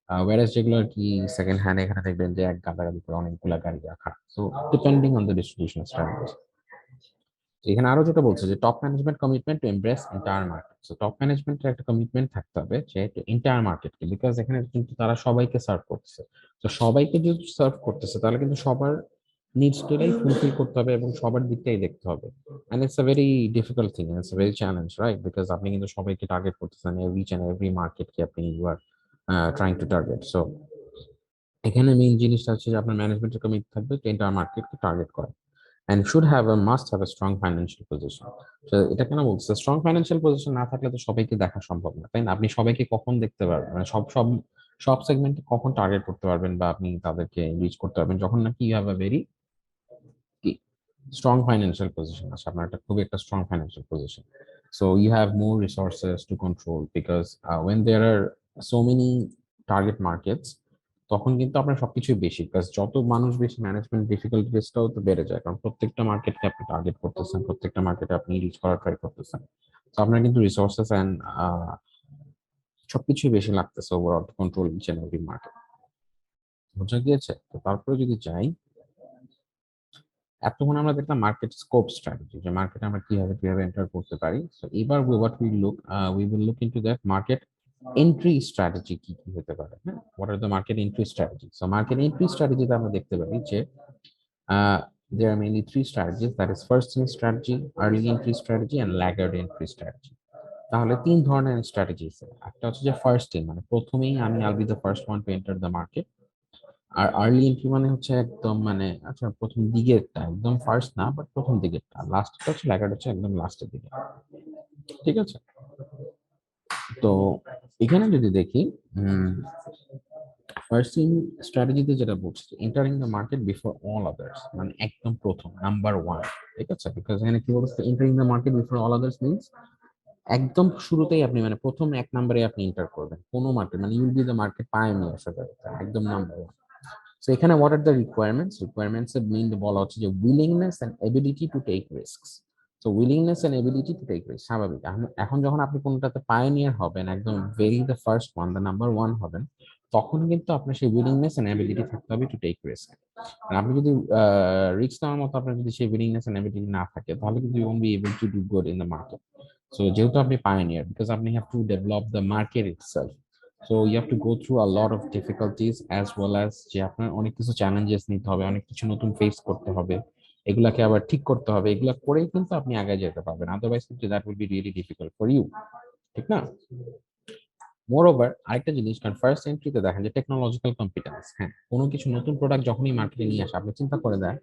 Whereas যেগুলো আর কি সেকেন্ড হ্যান্ড, এখানে দেখবেন যে এক গাদাগাদি করে অনেকগুলা গাড়ি রাখা। So depending on the distribution strategy. এখানে আরো যেটা বলছে যে top management commitment to embrace entire market. So top ম্যানেজমেন্টের একটা কমিটমেন্ট থাকতে হবে যে এন্টায়ার মার্কেটকে, বিকজ এখানে কিন্তু তারা সবাইকে সার্ভ করতেছে। তো সবাইকে যদি সার্ভ করতেছে তাহলে কিন্তু সবার নিডস গুলাই ফুলফিল করতে হবে এবং সবার দিকটাই দেখতে হবে। And it's a very difficult thing, it's a very challenge, right? Because আপনি কিন্তু সবাইকে টার্গেট করতেছেন, ইচ এন্ড এভরি মার্কেটকে আপনি you are trying to target. So এখানে মেইন জিনিসটা হচ্ছে যে আপনার ম্যানেজমেন্টের কমিটি থাকবে এন্টায়ার মার্কেটকে টার্গেট করা, and should have a must have a strong financial position. So এটা কেন বলছে স্ট্রং ফাইন্যান্সিয়াল পজিশন না থাকলে তো সবাইকে দেখা সম্ভব না, তাই না? আপনি সবাইকে কখন দেখতে পারবেন, মানে সব সব সব সেগমেন্টে কখন টার্গেট করতে পারবেন বা আপনি তাদেরকে রিচ করতে পারবেন যখন নাকি ইউ হ্যাভ আ ভেরি কি স্ট্রং ফাইন্যান্সিয়াল পজিশন আছে, আপনার একটা খুবই একটা strong financial position. So you have more resources to control, because when there are so many target markets, তখন কিন্তু আপনার সবকিছুই বেশি, বিকজ যত মানুষ বেশি ম্যানেজমেন্ট ডিফিকাল্টিসটাও তো বেড়ে যায়, কারণ প্রত্যেকটা মার্কেটকে আপনি টার্গেট করতেছেন, প্রত্যেকটা মার্কেটে আপনি রিচ করার ট্রাই করতেছেন। তো আপনার কিন্তু রিসোর্সেস অ্যান্ড সবকিছুই বেশি লাগতেছে overall control each and every market. বোঝা গিয়েছে? তো তারপরে যদি যাই, এতক্ষণ আমরা দেখলাম মার্কেট স্কোপ স্ট্র্যাটেজি, যে মার্কেটে আমরা কিভাবে এন্টার করতে পারি। সো এবার we will look into that market entry strategy কি কি হতে পারে। হ্যাঁ, what are the market entry strategy? So market entry স্ট্র্যাটেজিতে আমরা দেখতে পারি যে there are mainly three strategies, that is first in strategy, early entry strategy and laggard entry strategy. তাহলে তিন ধরনের স্ট্র্যাটেজি আছে। একটা হচ্ছে যে ফার্স্ট ইন, মানে প্রথমেই আমি I'll be the first one to enter the market. আর আর্লি এন্ট্রি মানে হচ্ছে একদম মানে আচ্ছা প্রথম দিকেরটা, একদম ফার্স্ট না বাট প্রথম দিকেরটা। লাস্টটা হচ্ছে ল্যাগার্ড, হচ্ছে একদম লাস্টের দিকে। ঠিক আছে? তো এখানে যদি দেখি ফার্স্ট ইন স্ট্র্যাটেজিতে যেটা বলছে entering the market before all others, মানে একদম প্রথম নাম্বার ওয়ান। ঠিক আছে? বিকজ এখানে কি বলছে entering the market before all others means একদম শুরুতেই আপনি মানে প্রথম এক নম্বরে আপনি এন্টার করবেন কোনো মার্কেট, মানে you'll be the market pioneer সাথে একদম নাম্বার ওয়ান। সো এখানে হোয়াট আর দ্য রিকোয়ারমেন্টস এর মেইন বলা হচ্ছে যে willingness and ability to take risks. So willingness and ability to take risk স্বাভাবিক। এখন যখন আপনি কোনটাতে পায়োনিয়ার হবেন, একদম very the first one, the number one হবেন, তখন কিন্তু আপনার সেই উইলিংনেস এন্ড এবিলিটি থাকতে হবে টু টেক রিস্ক। আর আপনি যদি রিস্ক নেওয়ার মতো আপনার যদি সেই উইলিংনেস এন্ড এবিলিটি না থাকে, তাহলে কিন্তু you won't be able to do good in the market. So যেহেতু আপনি পায়োনিয়ার, বিকজ আপনি have to develop the market itself, so you have to go through a lot of difficulties as well as যে আপনার অনেক কিছু challenges নিতে হবে, অনেক কিছু নতুন ফেস করতে হবে, এগুলাকে আবার ঠিক করতে হবে, এগুলা করেই কিন্তু আপনি আগে যেতে পারবেন, আদারওয়াইজ কিন্তু that will be really difficult for you. ঠিক না? মোর ওভার আরেকটা জিনিস, কারণ ফার্স্ট এন্ট্রিতে দেখেন যে টেকনোলজিক্যাল কম্পিটেন্স, হ্যাঁ কোনো কিছু নতুন প্রোডাক্ট যখনই মার্কেটে নিয়ে আসে আপনি চিন্তা করে দেন,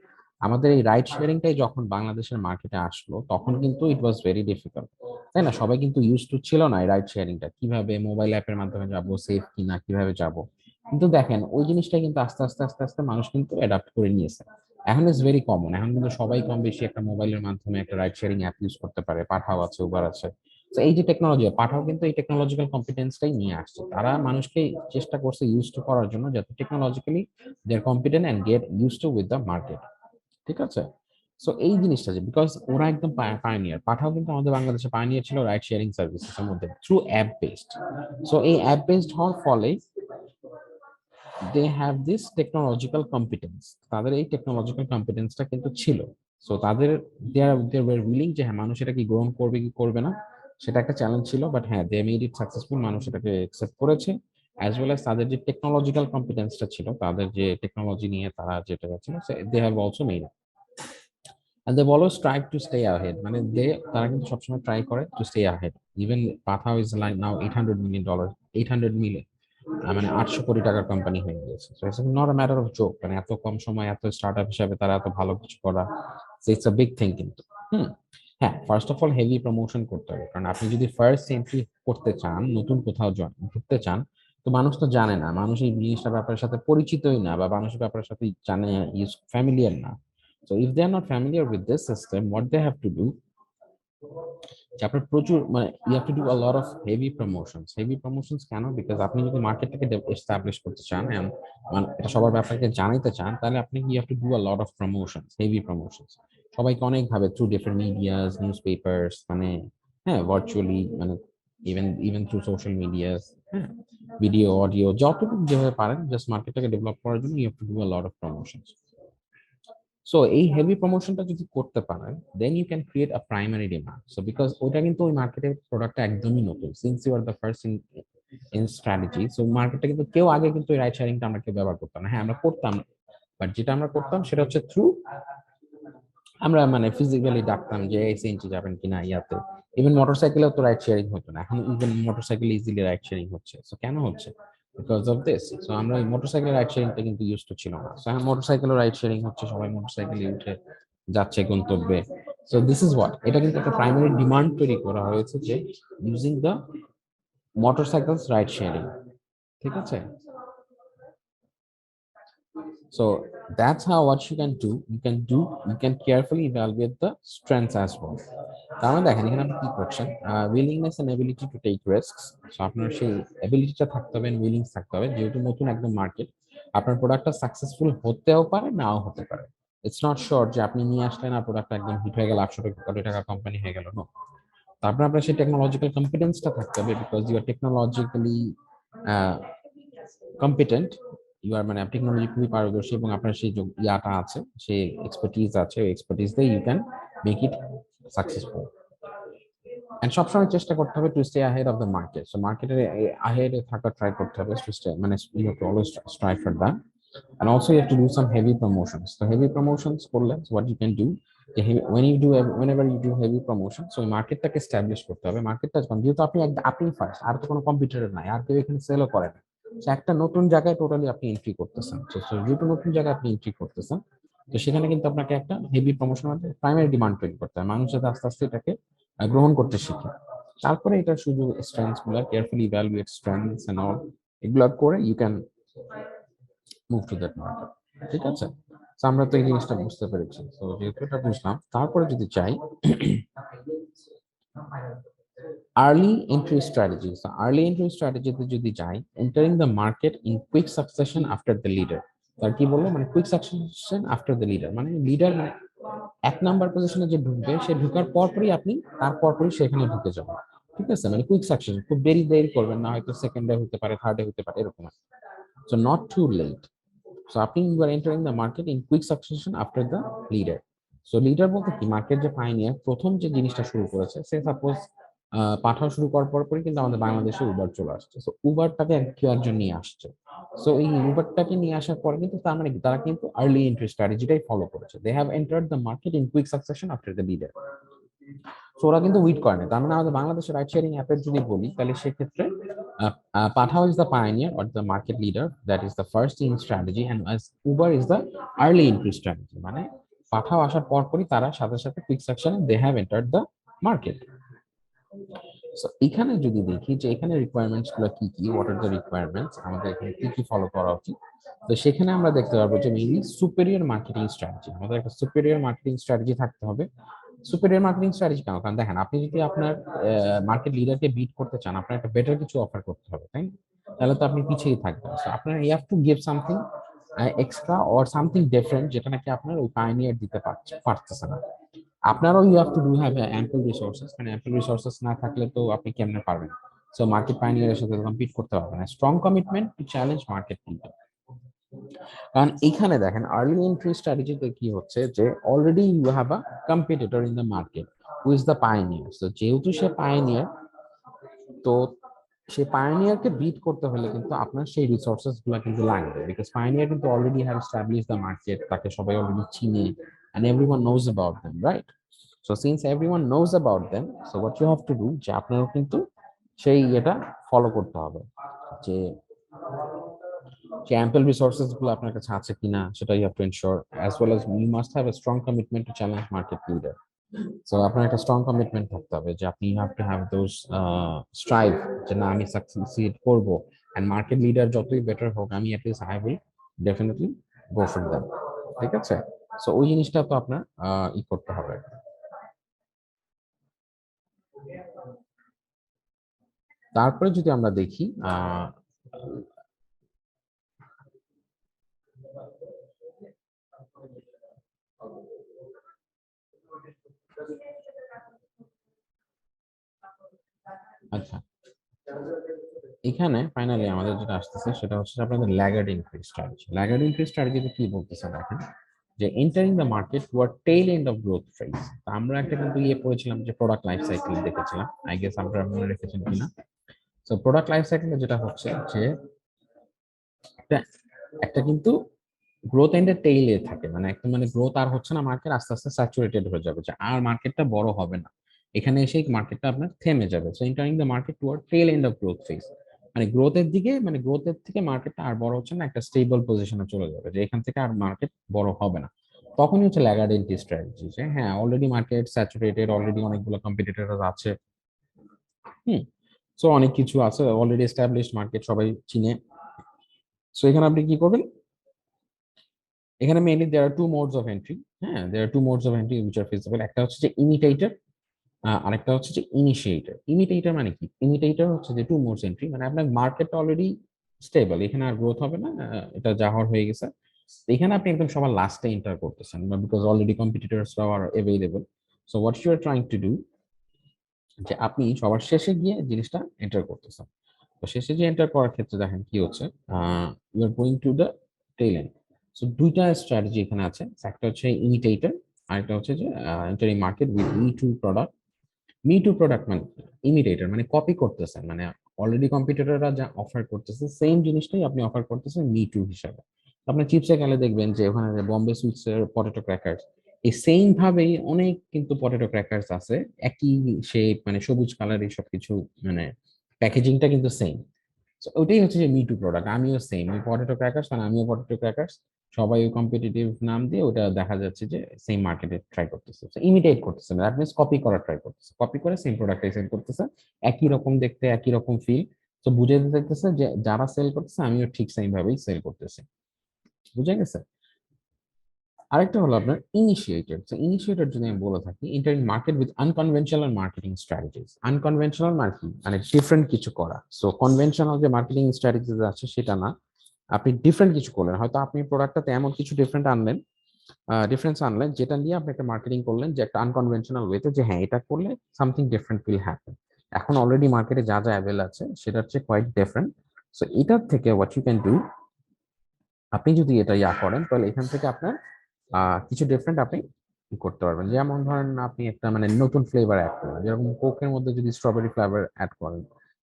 আমাদের এই রাইড শেয়ারিংটাই যখন বাংলাদেশের মার্কেটে আসলো তখন কিন্তু ইট ওয়াজ ভেরি ডিফিকাল্ট, তাই না? সবাই কিন্তু ইউজ টু ছিল না এই রাইড শেয়ারিংটা, কিভাবে মোবাইল অ্যাপের মাধ্যমে যাবো, সেফ কিনা, কিভাবে যাব। কিন্তু দেখেন ওই জিনিসটা কিন্তু আস্তে আস্তে আস্তে আস্তে মানুষ কিন্তু অ্যাডাপ্ট করে নিয়েছে। এখন ইজ ভেরি কমন, এখন কিন্তু সবাই কম বেশি একটা মোবাইলের মাধ্যমে একটা রাইড শেয়ারিং অ্যাপ ইউজ করতে পারে, পাঠাও আছে, উবার আছে। তো এই যে টেকনোলজি, পাঠাও কিন্তু এই টেকনোলজিক্যাল কম্পিটেন্সটাই নিয়ে আসছে, তারা মানুষকে চেষ্টা করছে ইউজ টু করার জন্য, যাতে technologically they are competent and get use to with the market. ঠিক আছে? সো এই জিনিসটা যে বিকজ ওরা একদম পাইনিয়ার, পাঠাও কিন্তু আমাদের বাংলাদেশে পাইনিয়ার ছিল রাইড শেয়ারিং সার্ভিসেস এর মধ্যে থ্রু অ্যাপ বেসড। সো এই অ্যাপ বেসড হওয়ার ফলে they have this technological competence, তাদের এই টেকনোলজিক্যাল কম্পিটেন্সটা কিন্তু ছিল। সো তাদের দে ওয়ার উইলিং যে হ্যাঁ মানুষ এটা কি গ্রহণ করবে কি করবে না, সেটা একটা চ্যালেঞ্জ ছিল, বাট হ্যাঁ দে মেড ইট সাকসেসফুল, মানুষ এটাকে অ্যাকসেপ্ট করেছে। অ্যাজ ওয়েল অ্যাজ তাদের যে টেকনোলজিক্যাল কম্পিটেন্সটা ছিল, তাদের যে টেকনোলজি নিয়ে তারা যেটা ছিল, they have also made it. And they've always tried to stay ahead, মানে তারা কিন্তু সবসময় ট্রাই করে to stay ahead. Even Pathao is like now $800 million, 800 million, মানে 800 কোটি টাকার কোম্পানি হয়ে গিয়েছে। So it's not a matter of joke, মানে এত কম সময় এত স্টার্টআপ হিসাবে তারা এত ভালো কিছু করা, ইটস আ বিগ থিং কিন্তু। হুম। হ্যাঁ, first of all heavy promotion করতে হবে, কারণ আপনি যদি ফার্স্ট এন্ট্রি করতে চান, নতুন কোথাও ঢুকতে চান, তো মানুষ তো জানে না, মানুষ এই জিনিসটা ব্যাপারের সাথে পরিচিতই না, বা মানুষের ব্যাপারের সাথে জানে ইউজ ফ্যামিলিয়ার না। So if they are not familiar with this system, what they have to do, যে আপনার প্রচুর মানে you have to do a lot of heavy promotions কেন? বিকজ আপনি যদি মার্কেটটাকে এস্টাবলিশ করতে চান and এটা সবার ব্যাপারে জানাইতে চান, তাহলে আপনি you have to do a lot of promotions, heavy promotions, সবাইকে অনেক ভাবে through different medias, news papers, মানে হ্যাঁ ভার্চুয়ালি, মানে ইভেন থ্রু সোশ্যাল মিডিয়াস, হ্যাঁ ভিডিও অডিও যতটুকু যেভাবে পারেন জাস্ট মার্কেটটাকে ডেভেলপ করার জন্য you have to do a lot of promotions. So এই হেভি প্রমোশনটা যদি করতে পারেন then you can create a primary demand. So because ওটা কিন্তু ওই মার্কেটের প্রোডাক্টটা একদমই নতুন, since you are the first in strategy. So মার্কেটটা কিন্তু কেউ আগে কিন্তু রাইড শেয়ারিংটা আমরা কেউ ব্যবহার করতাম না। হ্যাঁ আমরা করতাম, বাট যেটা আমরা করতাম সেটা হচ্ছে থ্রু আমরা মানে ফিজিক্যালি ডাকতাম যে এই সিএনজি যাবেন কিনা ইয়াতে। ইভেন মোটরসাইকেলেও তো রাইড শেয়ারিং হতো না, এখন even motorcycle easily ride sharing হচ্ছে। সো কেন হচ্ছে? Because of this. সো আমরা এই মোটরসাইকেল রাইড শেয়ারিংটা কিন্তু ইউজ তো ছিল না। সো এখন মোটরসাইকেলও রাইড শেয়ারিং হচ্ছে, সবাই মোটরসাইকেলে উঠে যাচ্ছে গন্তব্যে। সো দিস ইজ হোয়াট, এটা কিন্তু একটা প্রাইমারি ডিমান্ড তৈরি করা হয়েছে যে ইউজিং দ্য মোটরসাইকেলস রাইড শেয়ারিং। ঠিক আছে? So that's how what you can do. You can carefully evaluate the strengths as well. তার মানে দেখেন এখানে আপনি কি করছেন, willingness and ability to take risks. So আপনার সেই এবিলিটিটা থাকতে হবে, উইলিংস থাকতে হবে, যেহেতু নতুন একদম মার্কেট আপনার প্রোডাক্টটা সাকসেসফুল হতেও পারে নাও হতে পারে। ইটস নট শিওর যে আপনি নিয়ে আসলেন আর প্রোডাক্টটা একদম হিট হয়ে গেল, 800 কোটি টাকা কোম্পানি হয়ে গেল। নো, তারপরে আপনার সেই টেকনোলজিক্যাল কম্পিটেন্সটা থাকতে হবে, because you are technologically competent, you are মানে টেকনোলজি খুবই পারদর্শী এবং আপনার সেই ইয়াটা আছে, সেই এক্সপার্টিজ আছে, ওই এক্সপার্টিজ দিয়ে you can make it successful. And সবসময় চেষ্টা করতে হবে to stay ahead of the market. So মার্কেটের আহেডে থাকা ট্রাই করতে হবে, টু স্টে মানে you have to always strive for that. And also you have to do some heavy promotions. So heavy promotions করলে what you can do, whenever you do heavy promotion, so মার্কেটটাকে establish করতে হবে। মার্কেটটা যেহেতু আপনি first, আর তো কোনো competitor নাই, আর কেউ এখানে সেলও করে না। সো একটা নতুন জায়গায় টোটালি আপনি এন্ট্রি করতেছেন। সো যেহেতু নতুন জায়গায় আপনি এন্ট্রি করতেছেন, তো সেখানে কিন্তু আপনাকে একটা হেভি প্রমোশন মধ্যে প্রাইমারি ডিমান্ড তৈরি করতে হয়, মানুষ যাতে আস্তে আস্তে এটাকে গ্রহণ করতে শিখে। তারপরে এটা শুধু স্ট্রেংথস গুলা carefully evaluate strengths and all, এগুলা করে you can move to that market. ঠিক আছে? তো আমরা তো এই জিনিসটা বুঝতে পেরেছি। তো যেহেতু এটা বুঝলাম, তারপরে যদি চাই early entry strategy. Early entry স্ট্র্যাটেজিতে যদি যাই, entering the market in quick succession after the leader. তার কি বললো, মানে quick succession after the leader, মানে লিডার মানে 1 নাম্বার পজিশনে যে ঢুকবে, সে ঢুকার পরপরই আপনি তার পরপরই সেখানে ঢুকে যাবেন। ঠিক আছে? মানে কুইক সাকসেশন, খুব দেরি করবেন না, হয়তো সেকেন্ডে হতে পারে, থার্ডে হতে পারে, এরকম। So not too late. So আপনি you are entering the market in quick succession after the leader. So leader বলতে কি, মার্কেট যে পাইনিয়ার প্রথম যে জিনিসটা শুরু করেছে, সে সাপোজ পাঠাও শুরু করার পরই কিন্তু আমাদের বাংলাদেশে উবার চলে আসছে। সো উবারটাকে কেউ একজন নিয়ে আসছে। সো এই উবারটাকে নিয়ে আসার পরে কিন্তু তার মানে তারা কিন্তু আর্লি এন্ট্রি স্ট্র্যাটেজিটাই ফলো করেছে। They have entered the market in quick succession after the leader. So ওরা কিন্তু উইট করে না। তার মানে আমাদের বাংলাদেশের রাইড শেয়ারিং অ্যাপের যদি বলি, তাহলে সেক্ষেত্রে Pathao is the pioneer or the market leader, that is the first in strategy, and Uber is the early entry strategy. মানে পাঠাও আসার পরপরই তারা সাথে সাথে কুইক সেকশনে they have entered the market. So এখানে যদি দেখি যে এখানে রিকোয়ারমেন্টস গুলো কি কি, হোয়াট আর দ্য রিকোয়ারমেন্টস, আমাদের এখানে কি কি ফলো করা উচিত, তো সেখানে আমরা দেখতে পারবো যে মেইনলি সুপেরিয়র মার্কেটিং স্ট্র্যাটেজি। আমাদের একটা সুপেরিয়র মার্কেটিং স্ট্র্যাটেজি থাকতে হবে। সুপেরিয়র মার্কেটিং স্ট্র্যাটেজি কেন? কারণ দেখেন, আপনি যদি আপনার মার্কেট লিডারকে বিট করতে চান, আপনার একটা বেটার কিছু অফার করতে হবে, তাই না? তাহলে তো আপনি পিছিয়ে থাকবেন। সো আপনার you have to give something extra or something different, যেটা নাকি আপনার ওই পাইনিয়ার দিতে পারতেছে না। আপনারও you have to do have ample resources, মানে অ্যাম্পল রিসোর্সেস না থাকলে তো আপনি কেমনে পারবেন? সো মার্কেট পাইনিয়ারের সাথে কম্পিট করতে পারবেন না। Strong commitment to challenge market leader. কারণ এখানে দেখেন আর্লি এন্ট্রি স্ট্র্যাটেজিতে কি হচ্ছে, যে already you have a competitor in the market who is the pioneer. So যেহেতু সে পায়োনিয়ার, তো সেই পায়োনিয়ারকে বিট করতে হলে কিন্তু আপনার সেই রিসোর্সেস গুলা কিন্তু লাগবে, বিকজ পায়োনিয়ার কিন্তু already have establish the market, তাকে সবাই অলরেডি চিনে, and everyone knows about them, right? So since everyone knows about them, so what you have to do, যে আপনারও কিন্তু সেই এটা ফলো করতে হবে, যে যে ample resources গুলো আপনার কাছে আছে কিনা সেটা you have to ensure, as well as you must have a strong commitment to challenge market leader. So আপনার একটা স্ট্রং কমিটমেন্ট থাকতে হবে যে আপনি have to have those strive, যে না আমি সাকসিড করবো, এন্ড মার্কেট লিডার যতই বেটার হোক, আমি at least I will definitely go for them. ঠিক আছে? সো ওই জিনিসটা তো আপনার ই করতে হবে। তারপরে যদি আমরা দেখি আচ্ছা, এখানে ফাইনালি আমাদের যেটা আসতেছে সেটা হচ্ছে আপনাদের laggard increase strategy. Laggard increase স্ট্র্যাটেজিতে কি বলতেছে দেখেন, যে entering the market toward tail end of growth phase. আমরা একটা কিন্তু পড়েছিলাম যে প্রোডাক্ট লাইফ সাইকেল দেখেছিলাম, আই গেস আপনারা মনে রেখেছেন কিনা। তো প্রোডাক্ট লাইফ সাইকেলে যেটা হচ্ছে যে একটা একটা কিন্তু গ্রোথ এন্ডের টেইলে থাকে, মানে একটা মানে গ্রোথ আর হচ্ছে না, মার্কেট আস্তে আস্তে স্যাচুরেটেড হয়ে যাবে, যে আর মার্কেটটা বড় হবে না, এখানে এসে মার্কেটটা আপনার থেমে যাবে। So entering the market toward tail end of growth phase, মানে গ্রোথের দিকে, মানে গ্রোথের থেকে মার্কেটটা আর বড় হচ্ছে না, একটা স্টেবল পজিশনে চলে যাবে, যে এখান থেকে আর মার্কেট বড় হবে না। তখনই হচ্ছে ল্যাগার্ড এন্ট্রি স্ট্র্যাটেজি, যে হ্যাঁ অলরেডি মার্কেট স্যাচুরেটেড, অলরেডি অনেকগুলো কম্পিটিটর আছে, হুম, সো অনেক কিছু আছে, অলরেডি এস্টাবলিশড মার্কেট, সবাই চিনে। সো এখানে আপনি কি করবেন, এখানে mainly there are two modes of entry. হ্যাঁ, there are two modes of entry which are feasible. একটা হচ্ছে যে ইমিটেটর, আরেকটা হচ্ছে যে ইনিশিয়েটর। ইমিটেটর মানে কি? ইমিটেটর হচ্ছে যে টু মোডস এন্ট্রি, মানে আপনার মার্কেটটা অলরেডি স্টেবল, এখানে আর গ্রোথ হবে না, এটা যা হওয়ার হয়ে গেছে। এখানে আপনি একদম সবার লাস্টে এন্টার করতেছেন, because already competitors are available. So what you are trying to do, যে আপনি সবার শেষে গিয়ে জিনিসটা এন্টার করতেছেন। তো শেষে যে এন্টার করার ক্ষেত্রে দেখেন কি হচ্ছে, you are going to the tail end. So দুইটা স্ট্র্যাটেজি এখানে আছে, একটা হচ্ছে ইমিটেটর, আরেকটা হচ্ছে যে entering market with me too product. Me too product মানে ইমিটেটর, মানে কপি করতেছেন, মানে অলরেডি কম্পিটিটররা যা অফার করতেছে সেম জিনিসটাই আপনি অফার করতেছেন মি টু হিসাবে। আপনার চিপসে গেলে দেখবেন যে ওখানে বম্বে সুইটসের পটেটো ক্র্যাকার্স, এই সেম ভাবেই অনেক কিন্তু পটেটো ক্র্যাকার্স আছে, একই শেপ, মানে সবুজ কালার, এই সব কিছু, মানে প্যাকেজিংটা কিন্তু সেম। ওইটাই হচ্ছে যে মি টু প্রোডাক্ট, আমিও সেম, ওই পটেটো ক্র্যাকার্স মানে আমিও পটেটো ক্র্যাকার্স, সবাই ওই কম্পিটিটিভ নাম দিয়ে ওটা দেখা যাচ্ছে যে সেম মার্কেটে ট্রাই করতেছে, ইমিটেট করতেছে, দ্যাট মিনস কপি করার ট্রাই করতেছে, কপি করে সেম প্রোডাক্টটাই সেল করতেছে, একই রকম দেখতে, একই রকম ফিল। তো বুঝে দেখতেছে যে যারা সেল করতেছে আমিও ঠিক সেম ভাবেই সেল করতেছি, বুঝে গেছে। আরেকটা হলো আপনার ইনিশিয়েটেড। তো ইনিশিয়েটেড যদি আমি বলে থাকি, entering market with unconventional marketing strategies. Unconventional marketing মানে ডিফারেন্ট কিছু করা। সো কনভেনশনাল যে মার্কেটিং স্ট্র্যাটেজিস আছে সেটা না, আপনি ডিফারেন্ট কিছু করলেন, হয়তো আপনি প্রোডাক্টটাতে এমন কিছু ডিফারেন্ট আনলেন, ডিফারেন্স আনলেন, যেটা নিয়ে আপনি একটা মার্কেটিং করলেন, যে একটা আনকনভেনশনাল ওয়েতে, যে হ্যাঁ এটা করলে সামথিং ডিফারেন্ট উইল হ্যাপেন। এখন অলরেডি মার্কেটে যা যা অ্যাভেল আছে সেটা হচ্ছে কোয়াইট ডিফারেন্ট। সো এটার থেকে হোয়াট ইউ ক্যান ডু, আপনি যদি এটা করেন তাহলে এখান থেকে আপনার কিছু ডিফারেন্ট আপনি করতে পারবেন। যেমন ধরেন আপনি একটা মানে নতুন ফ্লেভার অ্যাড করেন, যেরকম কোকের মধ্যে যদি স্ট্রবেরি ফ্লেভার অ্যাড করেন,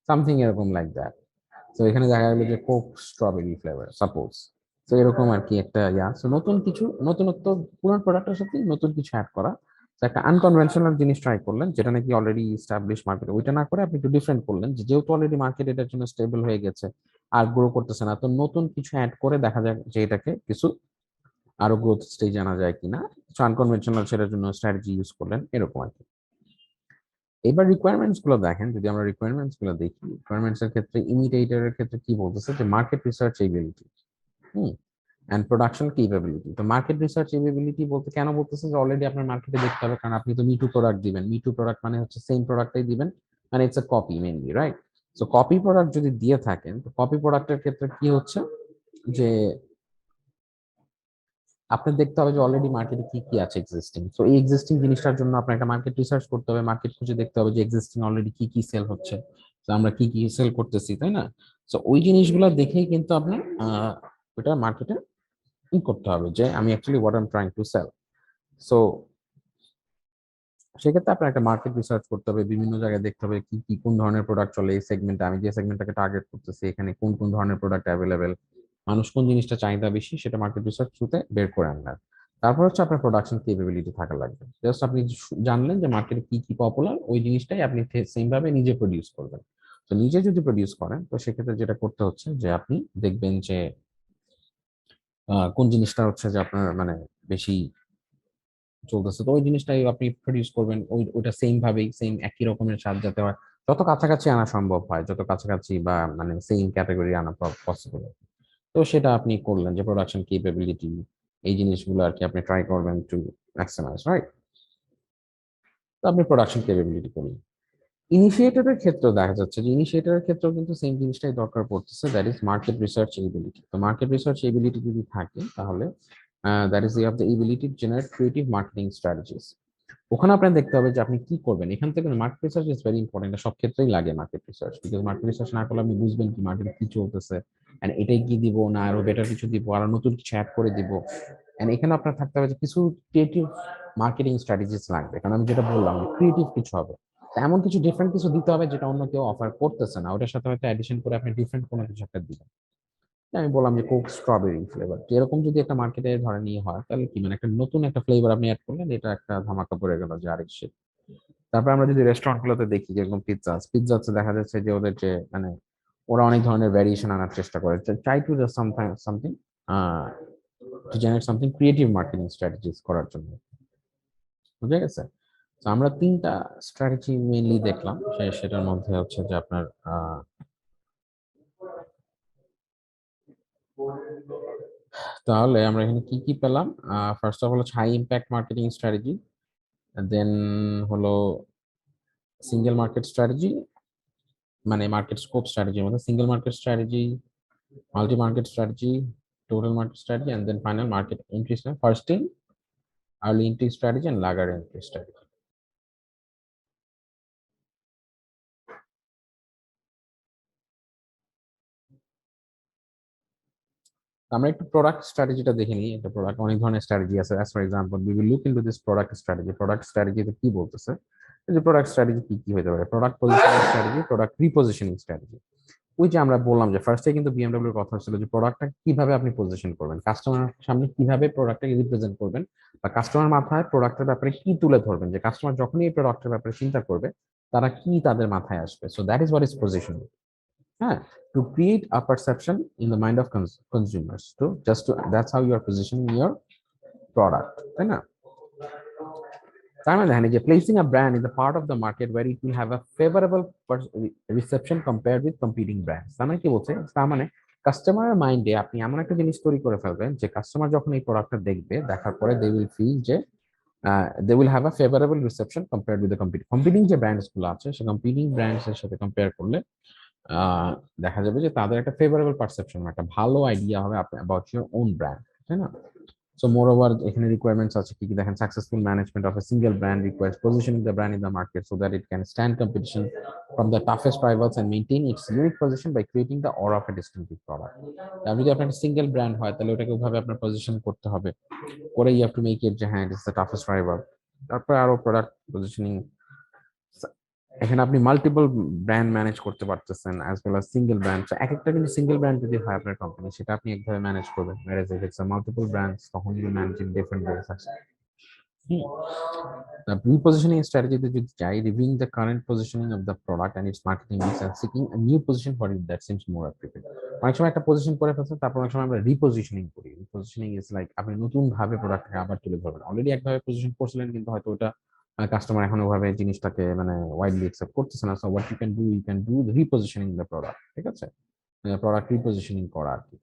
সামথিং এরকম লাইক দ্যাট। তো এখানে দেখা গেল যে কোক স্ট্রবেরি ফ্লেভার সাপোজ। তো এরকম আর কি একটা সো নতুন কিছু, নতুনত্ব, পুরান প্রোডাক্টের সাথে নতুন কিছু অ্যাড করা। তো একটা আনকনভেনশনাল জিনিস ট্রাই করলেন, যেটা নাকি অলরেডি স্টাবলিশ মার্কেট, ওইটা না করে আপনি একটু ডিফারেন্ট করলেন, যেহেতু অলরেডি মার্কেট এটার জন্য স্টেবল হয়ে গেছে, আর গ্রো করতেছে না, তো নতুন কিছু অ্যাড করে দেখা যায় যে এটাকে কিছু আরো গ্রোথ স্টেজ আনা যায় কিনা। আনকনভেনশনাল সেটার জন্য স্ট্র্যাটেজি ইউজ করলেন, এরকম আর কি। এবার রিকোয়ারমেন্টস গুলো দেখেন, যদি আমরা রিকোয়ারমেন্টস গুলো দেখি, রিকোয়ারমেন্টস এর ক্ষেত্রে ইমিটেটরের ক্ষেত্রে কি বলতেছে, যে market research ability, hmm, and production capability. তো মার্কেট রিসার্চ এবিলিটি বলতে কেন বলতেছে, যে অলরেডি আপনার মার্কেটে দেখতে হবে, কারণ আপনি তো মিটু প্রোডাক্ট দিবেন, মিটু প্রোডাক্ট মানে হচ্ছে সেম প্রোডাক্টটাই দিবেন, মানে it's a copy mainly, right. So copy product যদি দিয়ে থাকেন, তো কপি প্রোডাক্টের ক্ষেত্রে কি হচ্ছে, যে আপনার দেখতে হবে যে অলরেডি মার্কেটে কি কি আছে এক্সিস্টিং। তো এই এক্সিস্টিং জিনিসটার জন্য আপনার একটা মার্কেট রিসার্চ করতে হবে, মার্কেট খুঁজে দেখতে হবে যে এক্সিস্টিং অলরেডি কি কি সেল হচ্ছে, তো আমরা কি কি সেল করতেছি, তাই না? তো ওই জিনিসগুলো দেখেই কিন্তু আপনার ওটা মার্কেটে করতে হবে, যে আমি actually what I am trying to sell. So সেক্ষেত্রে আপনার একটা মার্কেট রিসার্চ করতে হবে, বিভিন্ন জায়গায় দেখতে হবে কি কি কোন ধরনের প্রোডাক্ট চলে এই সেগমেন্টে, আমি যে সেগমেন্টটাকে টার্গেট করতেছি এখানে কোন কোন ধরনের প্রোডাক্ট অ্যাভেলেবেল, মানুষ কোন জিনিসটা চাহিদা বেশি, সেটা মার্কেট রিসার্চ থ্রুতে বের করে আনলেন। তারপর হচ্ছে আপনার প্রোডাকশন কেপেবিলিটি থাকা লাগবে, জাস্ট আপনি জানলেন যে মার্কেটে কি কি পপুলার, ওই জিনিসটাই আপনি সেম ভাবে নিজে প্রডিউস করবেন। তো নিজে যদি প্রডিউস করেন, তো সেক্ষেত্রে যেটা করতে হচ্ছে যে আপনি দেখবেন যে কোন জিনিসটা হচ্ছে যে আপনার মানে বেশি চলতেছে, তো ওই জিনিসটাই আপনি প্রডিউস করবেন, ওইটা সেম ভাবেই, সেম একই রকমের স্বাদ যাতে হয়, যত কাছাকাছি আনা সম্ভব হয়, যত কাছাকাছি বা মানে সেম ক্যাটাগরি আনা পসিবল। তো সেটা আপনি করলেন, যে প্রোডাকশন কেপেবিলিটি, এই জিনিসগুলো আর কি আপনি ট্রাই করবেন টু ম্যাক্সিমাইজ, রাইট। তো আপনি প্রোডাকশন কেপেবিলিটি করলেন। ইনিশিয়েটরের ক্ষেত্রেও দেখা যাচ্ছে যে ইনিশিয়েটরের ক্ষেত্রেও কিন্তু সেম জিনিসটাই দরকার পড়তেছে, that is market research ability. তো মার্কেট রিসার্চ এবিলিটি যদি থাকে, তাহলে that is you have the ability to generate creative marketing strategies. ওখানে আপনার দেখতে হবে যে আপনি কি করবেন, এখান থেকে market research is very important, সব ক্ষেত্রেই লাগে market research, because market research না করলে আপনি বুঝবেন কি মার্কেটে কি চলতেছে, এন্ড এটাই কি দিব না আরো বেটার কিছু দিব, আরো নতুন কিছু অ্যাড করে দিব, এন্ড এখানে আপনার থাকতে হবে যে কিছু ক্রিয়েটিভ মার্কেটিং স্ট্র্যাটেজিস লাগবে, কারণ আমি যেটা বললাম যে ক্রিয়েটিভ কিছু হবে। তো এমন কিছু ডিফারেন্ট কিছু দিতে হবে যেটা অন্য কেউ অফার করতেছে না, ওটার সাথে হয়তো অ্যাডিশন করে আপনি ডিফারেন্ট কোনো কিছু একটা দিবেন। আমি বললাম যে কোক স্ট্রবেরি ফ্লেভার, এরকম যদি একটা মার্কেটে ধরে নিয়ে হয় তাহলে কি, মানে একটা নতুন একটা ফ্লেভার আপনি অ্যাড করলেন, এটা একটা ধামাকা পড়ে গেল যে আরেক shit। তারপর আমরা যদি রেস্টুরেন্ট গুলোতে দেখি যেরকম পিৎজা দেখা যাচ্ছে যে ওদের যে মানে ওরা অনেক ধরনের ভ্যারিয়েশন আনার চেষ্টা করে, try to just something to generate something creative marketing strategies করার জন্য। বুঝে গেছে? তো আমরা তিনটা স্ট্র্যাটেজি মেইনলি দেখলাম, সেটার মধ্যে হচ্ছে যে আপনার তাহলে আমরা এখানে কি কি পেলাম? ফার্স্ট অফ অল হচ্ছে high impact marketing strategy, then হলো সিঙ্গেল মার্কেট স্ট্র্যাটেজি, মানে মার্কেট স্কোপ স্ট্র্যাটেজির মধ্যে single market strategy, multi market strategy, total market strategy, and then final market entry, first in, early entry strategy, and laggard entry strategy. আমরা একটু product স্ট্র্যাটেজিটা দেখে নিই। একটা product অনেক ধরনের স্ট্র্যাটেজি আছে। As for example we will look into this product স্ট্র্যাটেজিতে কি বলতেছে, এই যে প্রোডাক্ট স্ট্র্যাটেজি কি কি হতে পারে, product positioning strategy, product repositioning strategy. ওই যে আমরা বললাম যে ফার্স্টে কিন্তু বিএমডব্লিউর কথা ছিল যে প্রোডাক্টটা কিভাবে আপনি পজিশন করবেন, কাস্টমার সামনে কিভাবে প্রোডাক্টটাকে রিপ্রেজেন্ট করবেন, বা কাস্টমার মাথায় প্রোডাক্টের ব্যাপারে কি তুলে ধরবেন, যে কাস্টমার যখনই এই প্রোডাক্টের ব্যাপারে চিন্তা করবে তারা কি তাদের মাথায় আসবে। So that is what is positioning. হ্যাঁ, to create a perception in the mind of consumers, to just to that's how you are positioning your product, তাই না? তার মানে দেখেন এই যে placing a brand in the part of the market where it will have a favourable reception compared with competing brands. তার মানে কি বলছে, তার মানে কাস্টমারের মাইন্ডে আপনি এমন একটা জিনিস তৈরি করে ফেলবেন যে কাস্টমার যখন এই প্রোডাক্টটা দেখবে, দেখার পরে দে উইল ফিল যে they will have a favourable reception compared with the competing যে ব্র্যান্ডস গুলো আছে, সে কম্পিটিং ব্র্যান্ডস এর সাথে কম্পেয়ার করলে দেখা যাবে যে তাদের একটা ফেভারেবল পারসেপশন, একটা ভালো আইডিয়া হবে অ্যাবাউট ইউর ওন ব্র্যান্ড, তাই না? সো মোর ওভার এখানে রিকোয়ারমেন্টস আছে কি কি দেখেন, successful management of a single brand requires positioning the brand in the market so that it can stand competition from the toughest rivals and maintain its unique position by creating the aura of a distinctive product। আর যদি আপনার single brand হয় তাহলে ওটাকে ওইভাবে আপনার position করতে হবে, করে you have to make it যে হ্যাঁ ইটস দ্য টাফেস্ট রাইভাল। তারপরে আরো প্রোডাক্ট পজিশনিং, এখানে আপনি মাল্টিপল ব্র্যান্ড ম্যানেজ করতে পারতেছেন as well as single brand. এক একটা কিন্তু সিঙ্গেল ব্র্যান্ড যদি হয় আপনার কোম্পানি, সেটা আপনি একভাবে ম্যানেজ করবেন, whereas if it's a multiple brands তখন ইউ ম্যানেজিং ডিফারেন্ট ওয়েজ আছে। Repositioning strategy যদি যাই, reviewing the current positioning of the product and its marketing mix and seeking a new position for it that seems more appropriate। অনেক সময় একটা position করে ফেলছেন, তারপর অনেক সময় আমরা রিপোজিশনিং করি। রিপোজিশনিং ইজ লাইক আপনি নতুন ভাবে প্রোডাক্টকে আবার তুলে ধরবেন, অলরেডি একভাবে পজিশন করছিলেন কিন্তু হয়তো ওটা কাস্টমার এখন ওভাবে জিনিসটাকে মানে ওয়াইডলি অ্যাকসেপ্ট করতেছে না। So what you can do repositioning the product, ঠিক আছে? প্রোডাক্ট রিপোজিশনিং করা আর কি।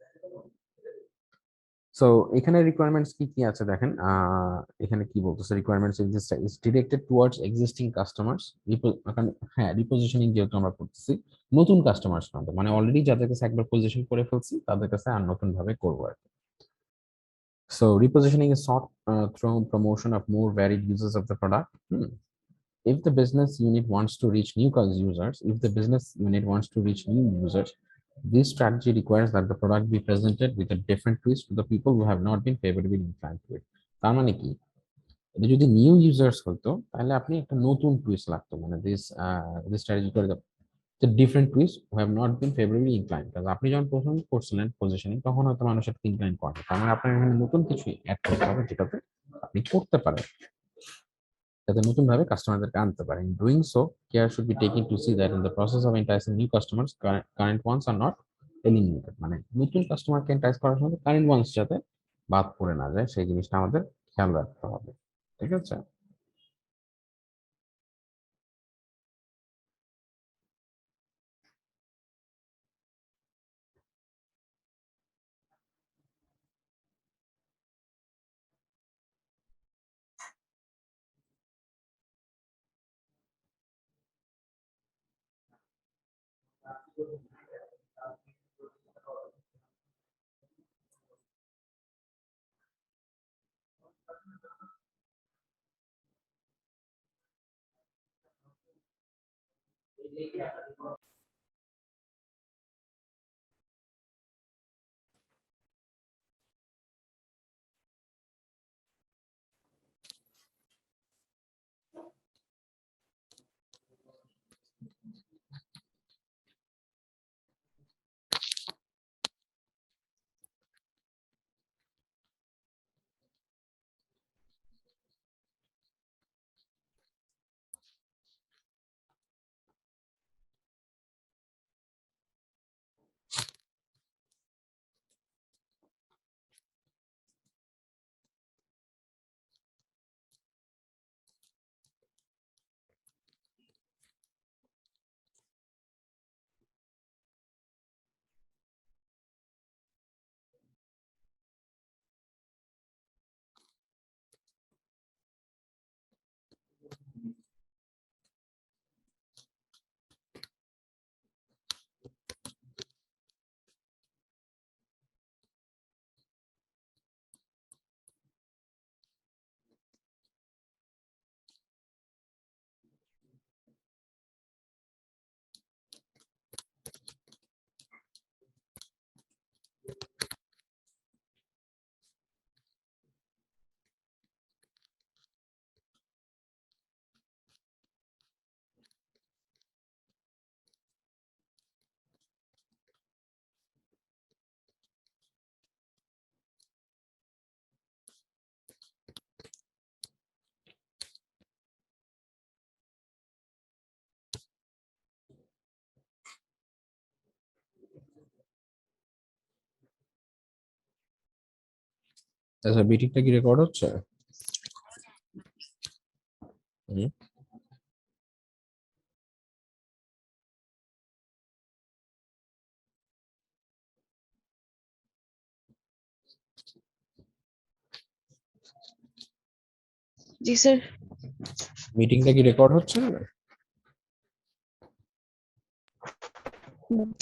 সো এখানে রিকোয়ারমেন্টস কি কি আছে দেখেন, এখানে কি বলতেছে, requirements is directed towards existing customers. হ্যাঁ, রিপোজিশনিং যেহেতু আমরা করতেছি নতুন কাস্টমার্স না, মানে অলরেডি যাদের কাছে একবার পজিশন করে ফেলছি তাদের কাছে আর নতুন ভাবে করবো আর কি। So repositioning is sought through promotion of more varied uses of the product. If the business unit wants to reach new users, if the business unit wants to reach new users, this strategy requires that the product be presented with a different twist to the people who have not been favorably inclined to it। তার মানে কি, এটা যদি new users হতো তাহলে আপনি একটা নতুন টুইস্ট লাগতো, মানে দিস স্ট্র্যাটেজি করে different twist who have not been ফেভারেবলি inclined. কারণ আপনি যখন প্রথম করছিলেন পজিশনিং তখন হয়তো মানুষের ইনক্লাইন করে না, তার মানে আপনার এখানে নতুন কিছু অ্যাড করতে হবে যেটাতে আপনি করতে পারেন, যাতে নতুনভাবে কাস্টমারদেরকে আনতে পারেন। Doing so, care should be taken to see that in the process of enticing new customers current ones are not eliminated. মানে নতুন কাস্টমারকে এন্টাইস করার সময় কারেন্ট ওয়ান্স যাতে বাদ পড়ে না যায় সেই জিনিসটা আমাদের খেয়াল রাখতে হবে, ঠিক আছে? আচ্ছা, মিটিংটা কি রেকর্ড হচ্ছে? হুম। জি স্যার। মিটিংটা কি রেকর্ড হচ্ছে?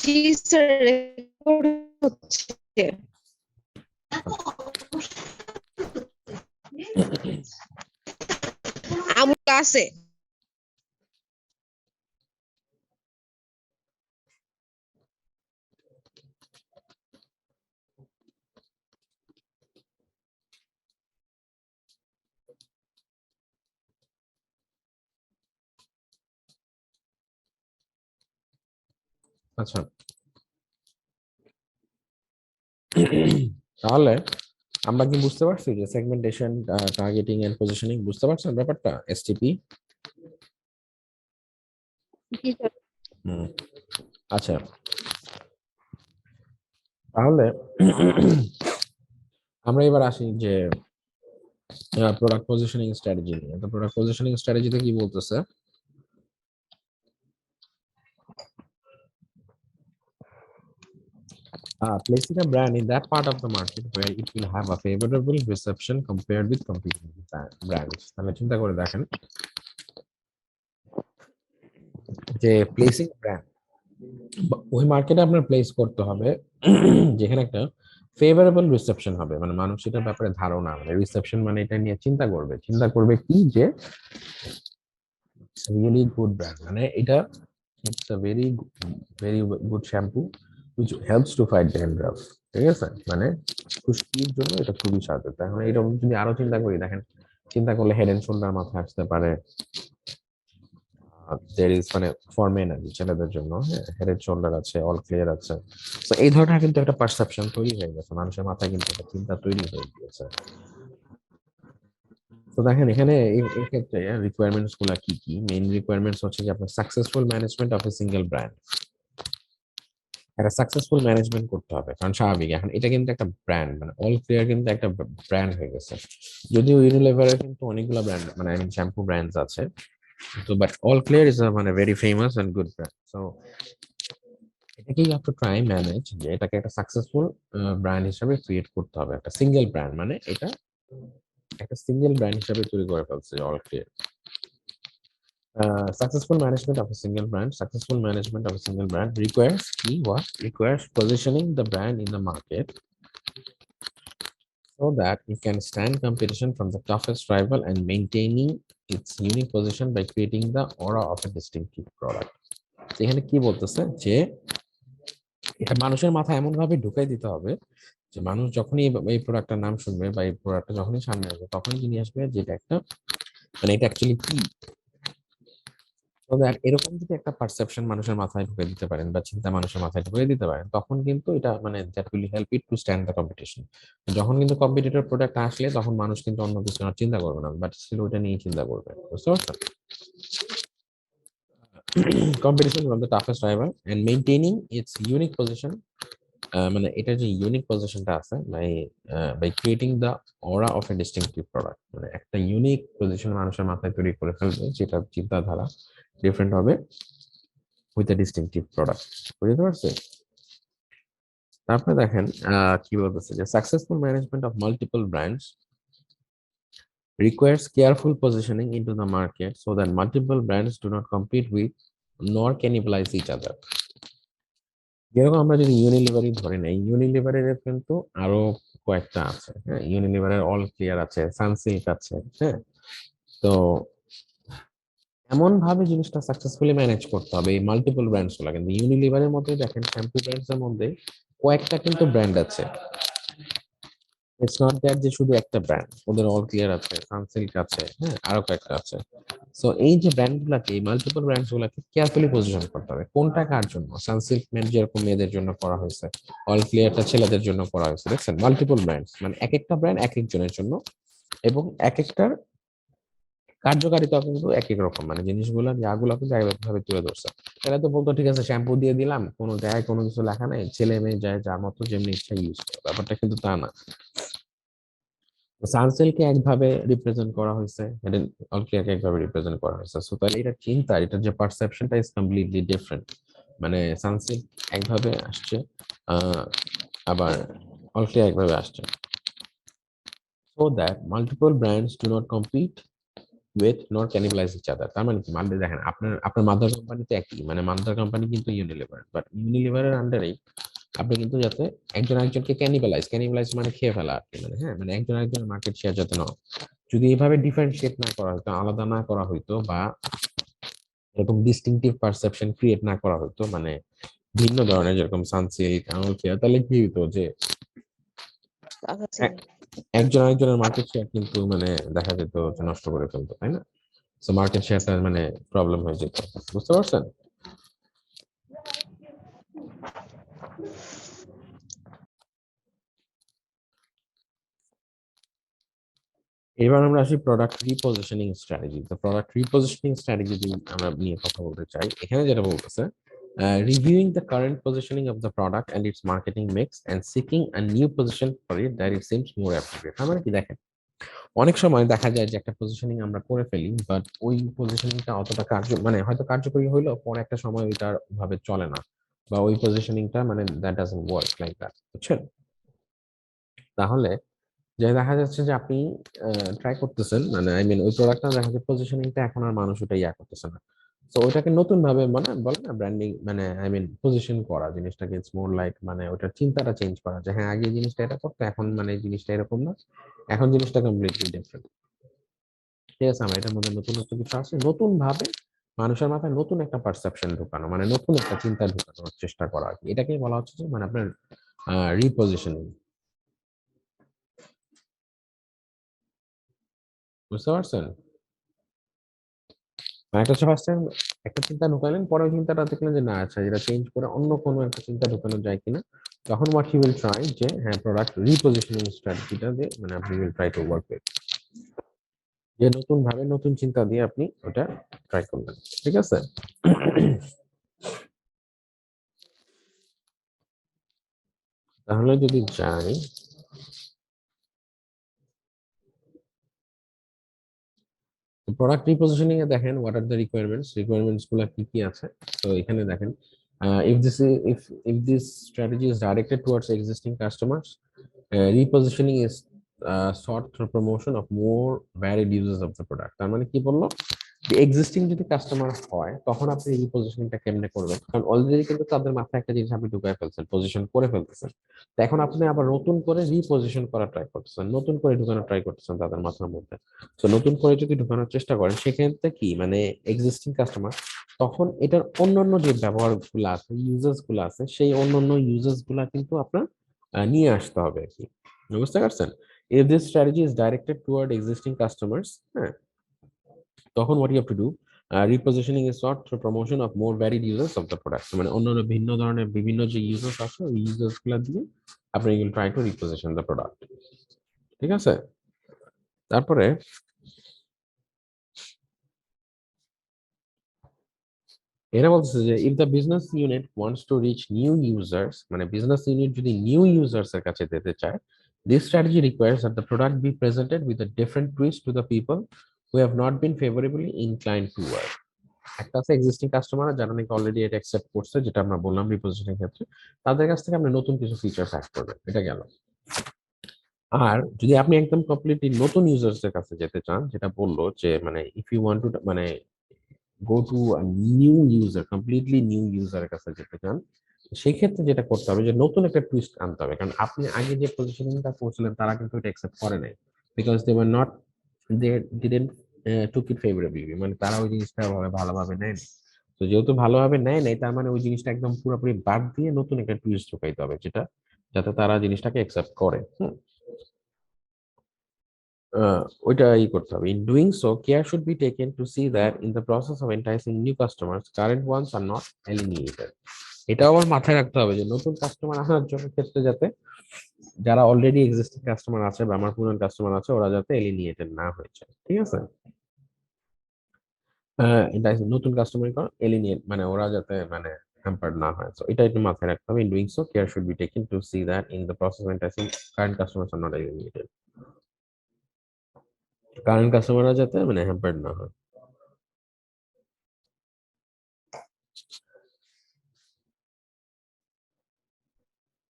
জি স্যার, রেকর্ড হচ্ছে। আমার কাছে আচ্ছা, তাহলে আমরা কি বুঝতে পারছি যে সেগমেন্টেশন, টার্গেটিং এন্ড পজিশনিং বুঝতে পারছেন ব্যাপারটা, এসটিপি? জি স্যার। হুম। আচ্ছা, তাহলে আমরা এবার আসি যে প্রোডাক্ট পজিশনিং স্ট্র্যাটেজি নিয়ে। তো প্রোডাক্ট পজিশনিং স্ট্র্যাটেজিতে কি বলতেছে? Placing a brand in that part of the market where it will have a favorable reception compared with competing brands. তাহলে চিন্তা করে দেখেন যে প্লেসিং ব্র্যান্ড ওই মার্কেটে আপনার প্লেস করতে হবে যেখানে একটা ফেভারেবল রিসেপশন হবে, মানে মানুষ এটার ব্যাপারে ধারণা, মানে রিসেপশন মানে এটা নিয়ে চিন্তা করবে কি যে রিয়েলি গুড ব্র্যান্ড, মানে এটা it's a very good shampoo which helps to fight dandruff, ঠিক আছে? মানে খুশকির জন্য এটা খুবই সাহায্য। এখন এরকম যদি আরো চিন্তা করি, দেখেন চিন্তা করলে হেড এন্ড শোল্ডার মাথায় আসতে পারে। দের ইজ মানে ফর মেন আর কি, ছেলেদের জন্য হ্যাঁ হেড এন্ড শোল্ডার আছে, অল ক্লিয়ার আছে। তো এই ধরনের কিন্তু একটা পারসেপশন তৈরি হয়ে গেছে, মানুষের মাথায় কিন্তু একটা চিন্তা তৈরি হয়ে গিয়েছে। তো দেখেন এখানে এই ক্ষেত্রে রিকোয়ারমেন্টস গুলা কি কি, মেইন রিকোয়ারমেন্টস হচ্ছে যে আপনার successful management of a single brand. একটা সাকসেসফুল ম্যানেজমেন্ট করতে হবে, কারণ স্বাভাবিক এখন এটা কিন্তু একটা ব্র্যান্ড, মানে অল ক্লিয়ার কিন্তু একটা ব্র্যান্ড হয়ে গেছে। যদিও ইউনিলেভারের কিন্তু অনেকগুলো ব্র্যান্ড, মানে আই মিন শ্যাম্পু ব্র্যান্ডস আছে, তো but All Clear is a মানে very famous and good brand. So এটাকে you have to try manage, যে এটাকে একটা সাকসেসফুল ব্র্যান্ড হিসেবে ক্রিয়েট করতে হবে, একটা সিঙ্গেল ব্র্যান্ড, মানে এটা একটা সিঙ্গেল ব্র্যান্ড হিসেবে তৈরি করে ফেলছে all clear. Successful management of a single brand requires key what? Requires positioning the brand in the market so that it can stand competition from the toughest rival and maintaining its unique position by creating the aura of a distinctive product. এখানে কি বলতেছে যে এটা মানুষের মাথায় এমন ভাবে ঢুকাই দিতে হবে যে মানুষ যখনই এই প্রোডাক্টটার নাম শুনবে বা এই প্রোডাক্টটা যখনই সামনে আসবে তখনই যিনি আসবে যেটা একটা, মানে এটা অ্যাকচুয়ালি কি। তবে আর এরকম যদি একটা পারসেপশন মানুষের মাথায় ঢুকে দিতে পারেন বা চিন্তা মানুষের মাথায় ঢুকে দিতে পারেন, তখন কিন্তু এটা মানে that will help it to stand the competition. যখন কিন্তু কম্পিটিটর প্রোডাক্ট আসলে তখন মানুষ কিন্তু অন্য কিছু আর চিন্তা করবে না, বাট স্টিল ওইটা নিয়েই চিন্তা করবে, বুঝতে পারছেন? Competition from the toughest rival and maintaining its unique position, মানে এটার যে ইউনিক পজিশনটা আছে by by creating the aura of a distinctive product, মানে একটা ইউনিক পজিশন মানুষের মাথায় তৈরি করে ফেলবে যেটা চিন্তাধারা ডিফারেন্ট হবে উইথ এ ডিস্টিংটিভ প্রোডাক্ট, বুঝতে পারছেন? তারপরে দেখেন কি বলতেছে যে successful management of multiple brands requires careful positioning into the market so that multiple brands do not compete with nor cannibalize each other. যেরকম আমরা যদি ইউনিলিভারই ধরে নেই, ইউনিলিভারের কিন্তু আরো কয়েকটা আছে, হ্যাঁ ইউনিলিভারের অল ক্লিয়ার আছে, সানসিল্ক আছে, হ্যাঁ। তো এমন ভাবে জিনিসটা সাকসেসফুলি ম্যানেজ করতে হবে এই মাল্টিপল ব্র্যান্ডস গুলা, কিন্তু ইউনিলিভারের মধ্যে দেখেন শ্যাম্পু ব্র্যান্ডস এর মধ্যে কয়েকটা কিন্তু ব্র্যান্ড আছে। ইটস নট দ্যাট যে শুধু একটা ব্র্যান্ড, ওদের অল ক্লিয়ার আছে, সানসিল্ক আছে, হ্যাঁ আরো কয়েকটা আছে। সো এই যে ব্র্যান্ড গুলাকে, এই মাল্টিপল ব্র্যান্ডস গুলাকে কেয়ারফুলি পজিশন করতে হবে, কোনটা কার জন্য। সানসিল্ক মেড যেরকম মেয়েদের জন্য করা হয়েছে, অল ক্লিয়ারটা ছেলেদের জন্য করা হয়েছে, দেখছেন মাল্টিপল ব্র্যান্ডস, মানে এক একটা ব্র্যান্ড এক একজনের জন্য, এবং এক একটার কার্যকারিতা কিন্তু এক এক রকম, মানে জিনিসগুলো যাগুলো কিন্তু একভাবে তুলে ধরছে। তাহলে তো বলতো ঠিক আছে শ্যাম্পু দিয়ে দিলাম, কোনো জায়গায় কোনো কিছু লেখা নেই, ছেলে মেয়ে যায় যার মতো যেমনি ইচ্ছা ইউজ করে, ব্যাপারটা কিন্তু তা না। সানসেলকে একভাবে রিপ্রেজেন্ট করা হয়েছে, এটা অলক্লিয়ারকে একভাবে রিপ্রেজেন্ট করা হয়েছে। সো তাহলে এটা চিন্তা, এটার যে পারসেপশনটা ইজ কমপ্লিটলি ডিফারেন্ট। মানে সানসেল একভাবে আসছে, আবার অলক্লিয়ার একভাবে আসছে। So that multiple brands do not compete with not cannibalise each other. তার মানে কি, মানে দেখেন আপনার আপনার মাদার কোম্পানি তো একই, মানে মাদার কোম্পানি কিন্তু ইউনিলিভার, বাট ইউনিলিভারের আন্ডারেই আপনি কিন্তু যাতে একজন একজনকে ক্যানিবালাইজ, ক্যানিবালাইজ মানে খেয়ে ফেলা আর কি, মানে হ্যাঁ, মানে একজন একজনের মার্কেট শেয়ার যাতে না হয়। যদি এইভাবে ডিফারেন্সিয়েট না করা হতো, আলাদা না করা হইতো, বা এরকম ডিস্টিংটিভ পারসেপশন ক্রিয়েট না করা হতো, মানে ভিন্ন ধরনের যেরকম সানসিল্ক, আমল কেয়ার, তাহলে কি হইতো যে আচ্ছা, একজন আরেকজনের মার্কেট শেয়ার কিন্তু মানে দেখা যেত যে নষ্ট করে ফেলতো, তাই না? সো মার্কেট শেয়ারটা মানে প্রবলেম হয়ে যেত। বুঝতে পারছেন? এবার আমরা আসি প্রোডাক্ট রিপজিশনিং স্ট্র্যাটেজি। তো প্রোডাক্ট রিপজিশনিং স্ট্র্যাটেজি যদি আমরা নিয়ে কথা বলতে চাই, এখানে যেটা বলতেছে, reviewing the current positioning of the product and it's marketing mix and seeking a new position for it that it seems more appropriate. তার মানে কি, দেখেন অনেক সময় দেখা যায় যে একটা পজিশনিং আমরা করে ফেলি, বাট ওই পজিশনিংটা অতটা মানে হয়তো কার্যকরী হইলো, পরে একটা সময় ওইটার ভাবে চলে না, বা ওই পজিশনিংটা মানে that doesn't work like that, বুঝছেন? তাহলে যে দেখা যাচ্ছে যে আপনি ট্রাই করতেছেন, মানে আই মিন ওই প্রোডাক্টটা দেখা যাচ্ছে পজিশনিংটা এখন আর মানুষ ওটা ইয়া করতেছে না। তো ওটাকে নতুন ভাবে মানে বলে না ব্র্যান্ডিং, মানে আই মিন পজিশন করা জিনিসটাকে, ইটস মোর লাইক মানে ওটার চিন্তাটা চেঞ্জ করা, যে হ্যাঁ আগে এই জিনিসটা এটা করতো, এখন মানে এই জিনিসটা এরকম না, এখন জিনিসটা কমপ্লিটলি ডিফারেন্ট। ঠিক আছে, আমার এটার মধ্যে নতুনত্ব কিছু আছে, নতুন ভাবে মানুষের মাথায় নতুন একটা পারসেপশন ঢুকানো, মানে নতুন একটা চিন্তা ঢুকানোর চেষ্টা করা আর কি। এটাকেই বলা হচ্ছে যে মানে আপনার রিপজিশনিং। বুঝতে পারছেন? মানে একটা ফার্স্ট টাইম একটা চিন্তা ঢুকালেন, পরে ওই চিন্তাটা দেখলেন যে না, আচ্ছা এটা চেঞ্জ করে অন্য কোনো একটা চিন্তা ঢুকানো যায় কিনা, তখন হোয়াট ইউ উইল ট্রাই, যে হ্যাঁ প্রোডাক্ট রিপজিশনিং স্ট্র্যাটেজিটা দিয়ে মানে আপনি will try to work with, যে নতুন ভাবে নতুন চিন্তা দিয়ে আপনি ওটা ট্রাই করবেন। ঠিক আছে? তাহলে যদি যাই, প্রোডাক্ট রিপজিশনিং এ দেখেন what are the requirements, requirements গুলো কি কি আছে। তো এখানে দেখেন, if this if if this strategy is directed towards existing customers, repositioning is sought through promotion of more varied uses of the product। তার মানে কি বললো, যে এক্সিস্টিং যদি কাস্টমার হয় তখন আপনি রিপজিশনিংটা কেমনে করবেন, কারণ অলরেডি কিন্তু তাদের মাথায় একটা জিনিস আপনি ঢুকায় ফেলছেন, পজিশন করে ফেলতেছেন। তো এখন আপনি আবার নতুন করে রিপজিশন করা ট্রাই করতেছেন, নতুন করে ঢুকানোর ট্রাই করতেছেন তাদের মাথার মধ্যে। তো নতুন করে যদি ঢুকানোর চেষ্টা করেন, সেক্ষেত্রে কি মানে এক্সিস্টিং কাস্টমার তখন এটার অন্যান্য যে ব্যবহার গুলো আছে, ইউজেস গুলো আছে, সেই অন্যান্য ইউজেস গুলা কিন্তু আপনার নিয়ে আসতে হবে আর কি। বুঝতে পারছেন? if this strategy is directed toward existing customers, হ্যাঁ, তখন what you have to do, repositioning is sought through promotion of more varied users of the product। মানে অন্যান্য ভিন্ন ধরনের বিভিন্ন যে ইউজার্স আছে, ওই ইউজার্স গুলা দিয়ে আপনি will try to reposition the product। ঠিক আছে? তারপরে এরা বলতেছে যে if the business unit wants to reach new users, মানে বিজনেস ইউনিট যদি নিউ ইউজার্স এর কাছে যেতে চায়, this strategy requires that the product be presented with a different twist to the people who have not been favorably inclined toward। একটা আছে existing customer যারা নাকি অলরেডি এটা অ্যাকসেপ্ট করছে, যেটা আমরা বললাম রিপোজিশনের ক্ষেত্রে, তাদের কাছ থেকে আপনি নতুন কিছু ফিচার্স অ্যাড করবেন, এটা গেল। আর যদি আপনি একদম কমপ্লিটলি নতুন ইউজার্স এর কাছে যেতে চান, যেটা বললো যে মানে ইফ ইউ ওয়ান্ট টু মানে go to new user, completely new ইউজারের কাছে যেতে চান, সেই ক্ষেত্রে যেটা করতে হবে যে নতুন একটা টুইস্ট আনতে হবে, কারণ আপনি আগে যে পজিশনিংটা করছিলেন তারা কিন্তু এটা অ্যাকসেপ্ট করে নাই, because they were not, they didn't took it favourably, মানে তারা ওই জিনিসটা ভালোভাবে নেয় নাই। তো যেহেতু ভালোভাবে নেয় নাই, তার মানে ওই জিনিসটা একদম পুরোপুরি বাদ দিয়ে নতুন একটা টুইস্ট ঢুকাইতে হবে, যেটা যাতে তারা জিনিসটাকে অ্যাকসেপ্ট করে। ওইটা করতে হবে। In doing so, care should be taken to see that in the process of enticing new customers, current ones are not alienated। এটাও আবার মাথায় রাখতে হবে যে নতুন কাস্টমার আনার জন্য ক্ষেত্রে যাতে যারা অলরেডি এক্সিস্টিং কাস্টমার আছে বা আমার পুরান কাস্টমার আছে, ওরা যাতে এলিনিয়েটেড না হয়ে যায়। ঠিক আছে? এটা নতুন কাস্টমার এলিনিয়েট মানে ওরা যাতে মানে হ্যাম্পার্ড না হয়, তো এটা একটু মাথায় রাখতে হবে। In doing so, care should be taken to see that in the process of enticing current customers are not alienated। Current কাস্টমাররা যাতে মানে হ্যাম্পার্ড না হয়।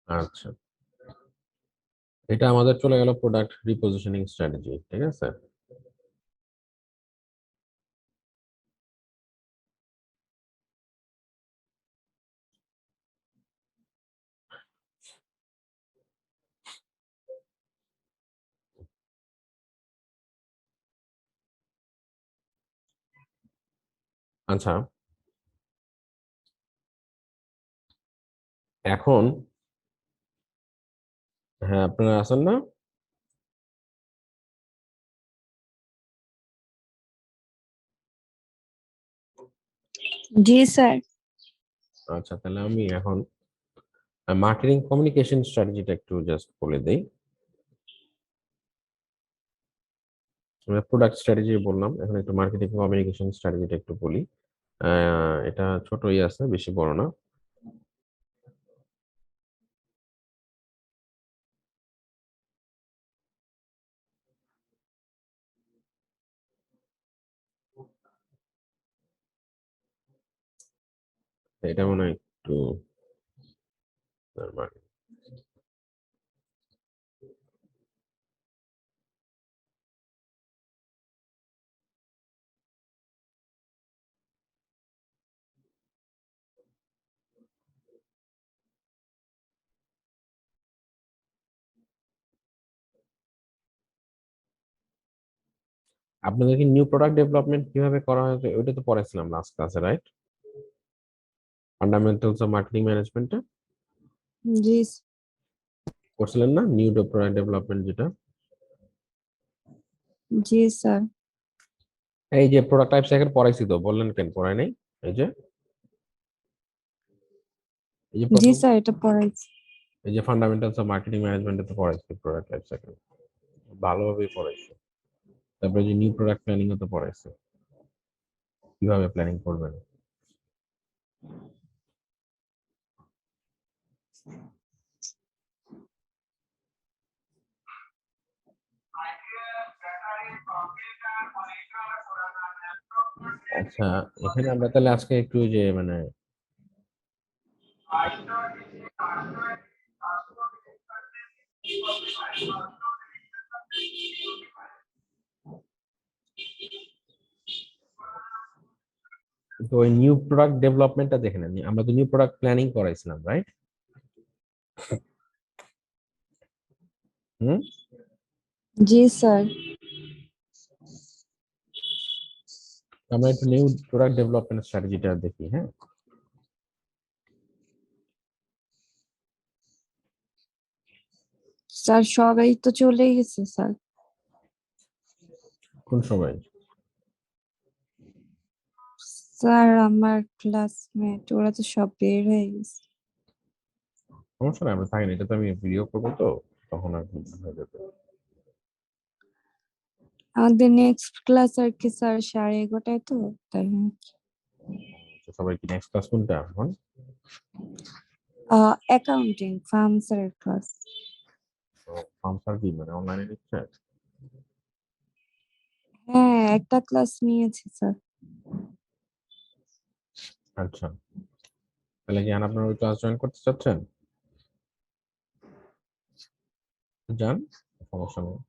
আচ্ছা, এটা আমাদের চলে গেল প্রোডাক্ট রিপোজিশনিং স্ট্র্যাটেজি, ঠিক আছে। আচ্ছা, এখন হ্যাঁ আপনারা আছেন না? জি স্যার। আচ্ছা, তাহলে আমি এখন মার্কেটিং কমিউনিকেশন স্ট্র্যাটেজিটা একটু জাস্ট বলে দেই। প্রোডাক্ট স্ট্র্যাটেজি বললাম, এখন একটু মার্কেটিং কমিউনিকেশন স্ট্র্যাটেজিটা একটু বলি। এটা ছোটই আছে, বেশি বড় না। এটা মনে হয় একটু আপনাদেরকে নিউ প্রোডাক্ট ডেভেলপমেন্ট কিভাবে করা হয় ওইটা তো পড়াইছিলাম লাস্ট ক্লাসে, রাইট? ফান্ডামেন্টালস অফ মার্কেটিং ম্যানেজমেন্টে জি করছিলেন না, নিউ প্রোডাক্ট ডেভেলপমেন্ট যেটা। জি স্যার। এই যে প্রোডাক্ট লাইফ সাইকেল পড়াইছি তো, বললেন কেন পড়াই নাই? এই যে এই যে জি প্রথম স্যার, এটা পড়াইছি। এই যে ফান্ডামেন্টালস অফ মার্কেটিং ম্যানেজমেন্টে তো পড়াইছি প্রোডাক্ট লাইফ সাইকেল, ভালোভাবেই পড়াইছি। তারপরে যে নিউ প্রোডাক্ট প্ল্যানিং তো পড়াইছে, কিভাবে প্ল্যানিং করবেন। আচ্ছা, এখানে আমরা তাহলে আজকে একটু যে মানে তো ওই নিউ প্রোডাক্ট ডেভেলপমেন্টটা দেখে নেন, আমরা তো নিউ প্রোডাক্ট প্ল্যানিং করাইছিলাম, রাইট? হুম। জি স্যার। আমরা একটু নিউ প্রোডাক্ট ডেভেলপমেন্ট স্ট্র্যাটেজিটা দেখি, হ্যাঁ। স্যার সবাই তো চলে গেছে স্যার। কোন সময়? স্যার আমার ক্লাসমেট ওরা তো সব বের হয়ে গেছে। সমস্যা নাই, আমরা থাকি না, এটা তো আমি ভিডিও করবো তো, তখন আর কি হয়ে যাবে। আমাদের নেক্সট ক্লাস আর কি স্যার 11:30টায়, তো তাই তো সবাই কি নেক্সট ক্লাস কোনটা এখন? অ্যাকাউন্টিং ফার্মসের ক্লাস। ফর্ম স্যার কি মানে অনলাইনে নিচ্ছে? হ্যাঁ, একটা ক্লাস নিয়েছি স্যার। আচ্ছা, তাহলে কি আপনার ওই ক্লাস জয়েন করতে চাচ্ছেন? যান, সমস্যা নেই।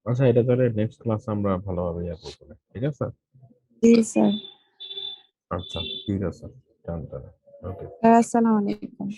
আচ্ছা, এটা তাহলে নেক্সট ক্লাস আমরা ভালোভাবে ইয়ে করবো, ঠিক আছে। জি স্যার। আচ্ছা, ঠিক আছে, যান তাহলে। ওকে। স্যার আসসালামু আলাইকুম।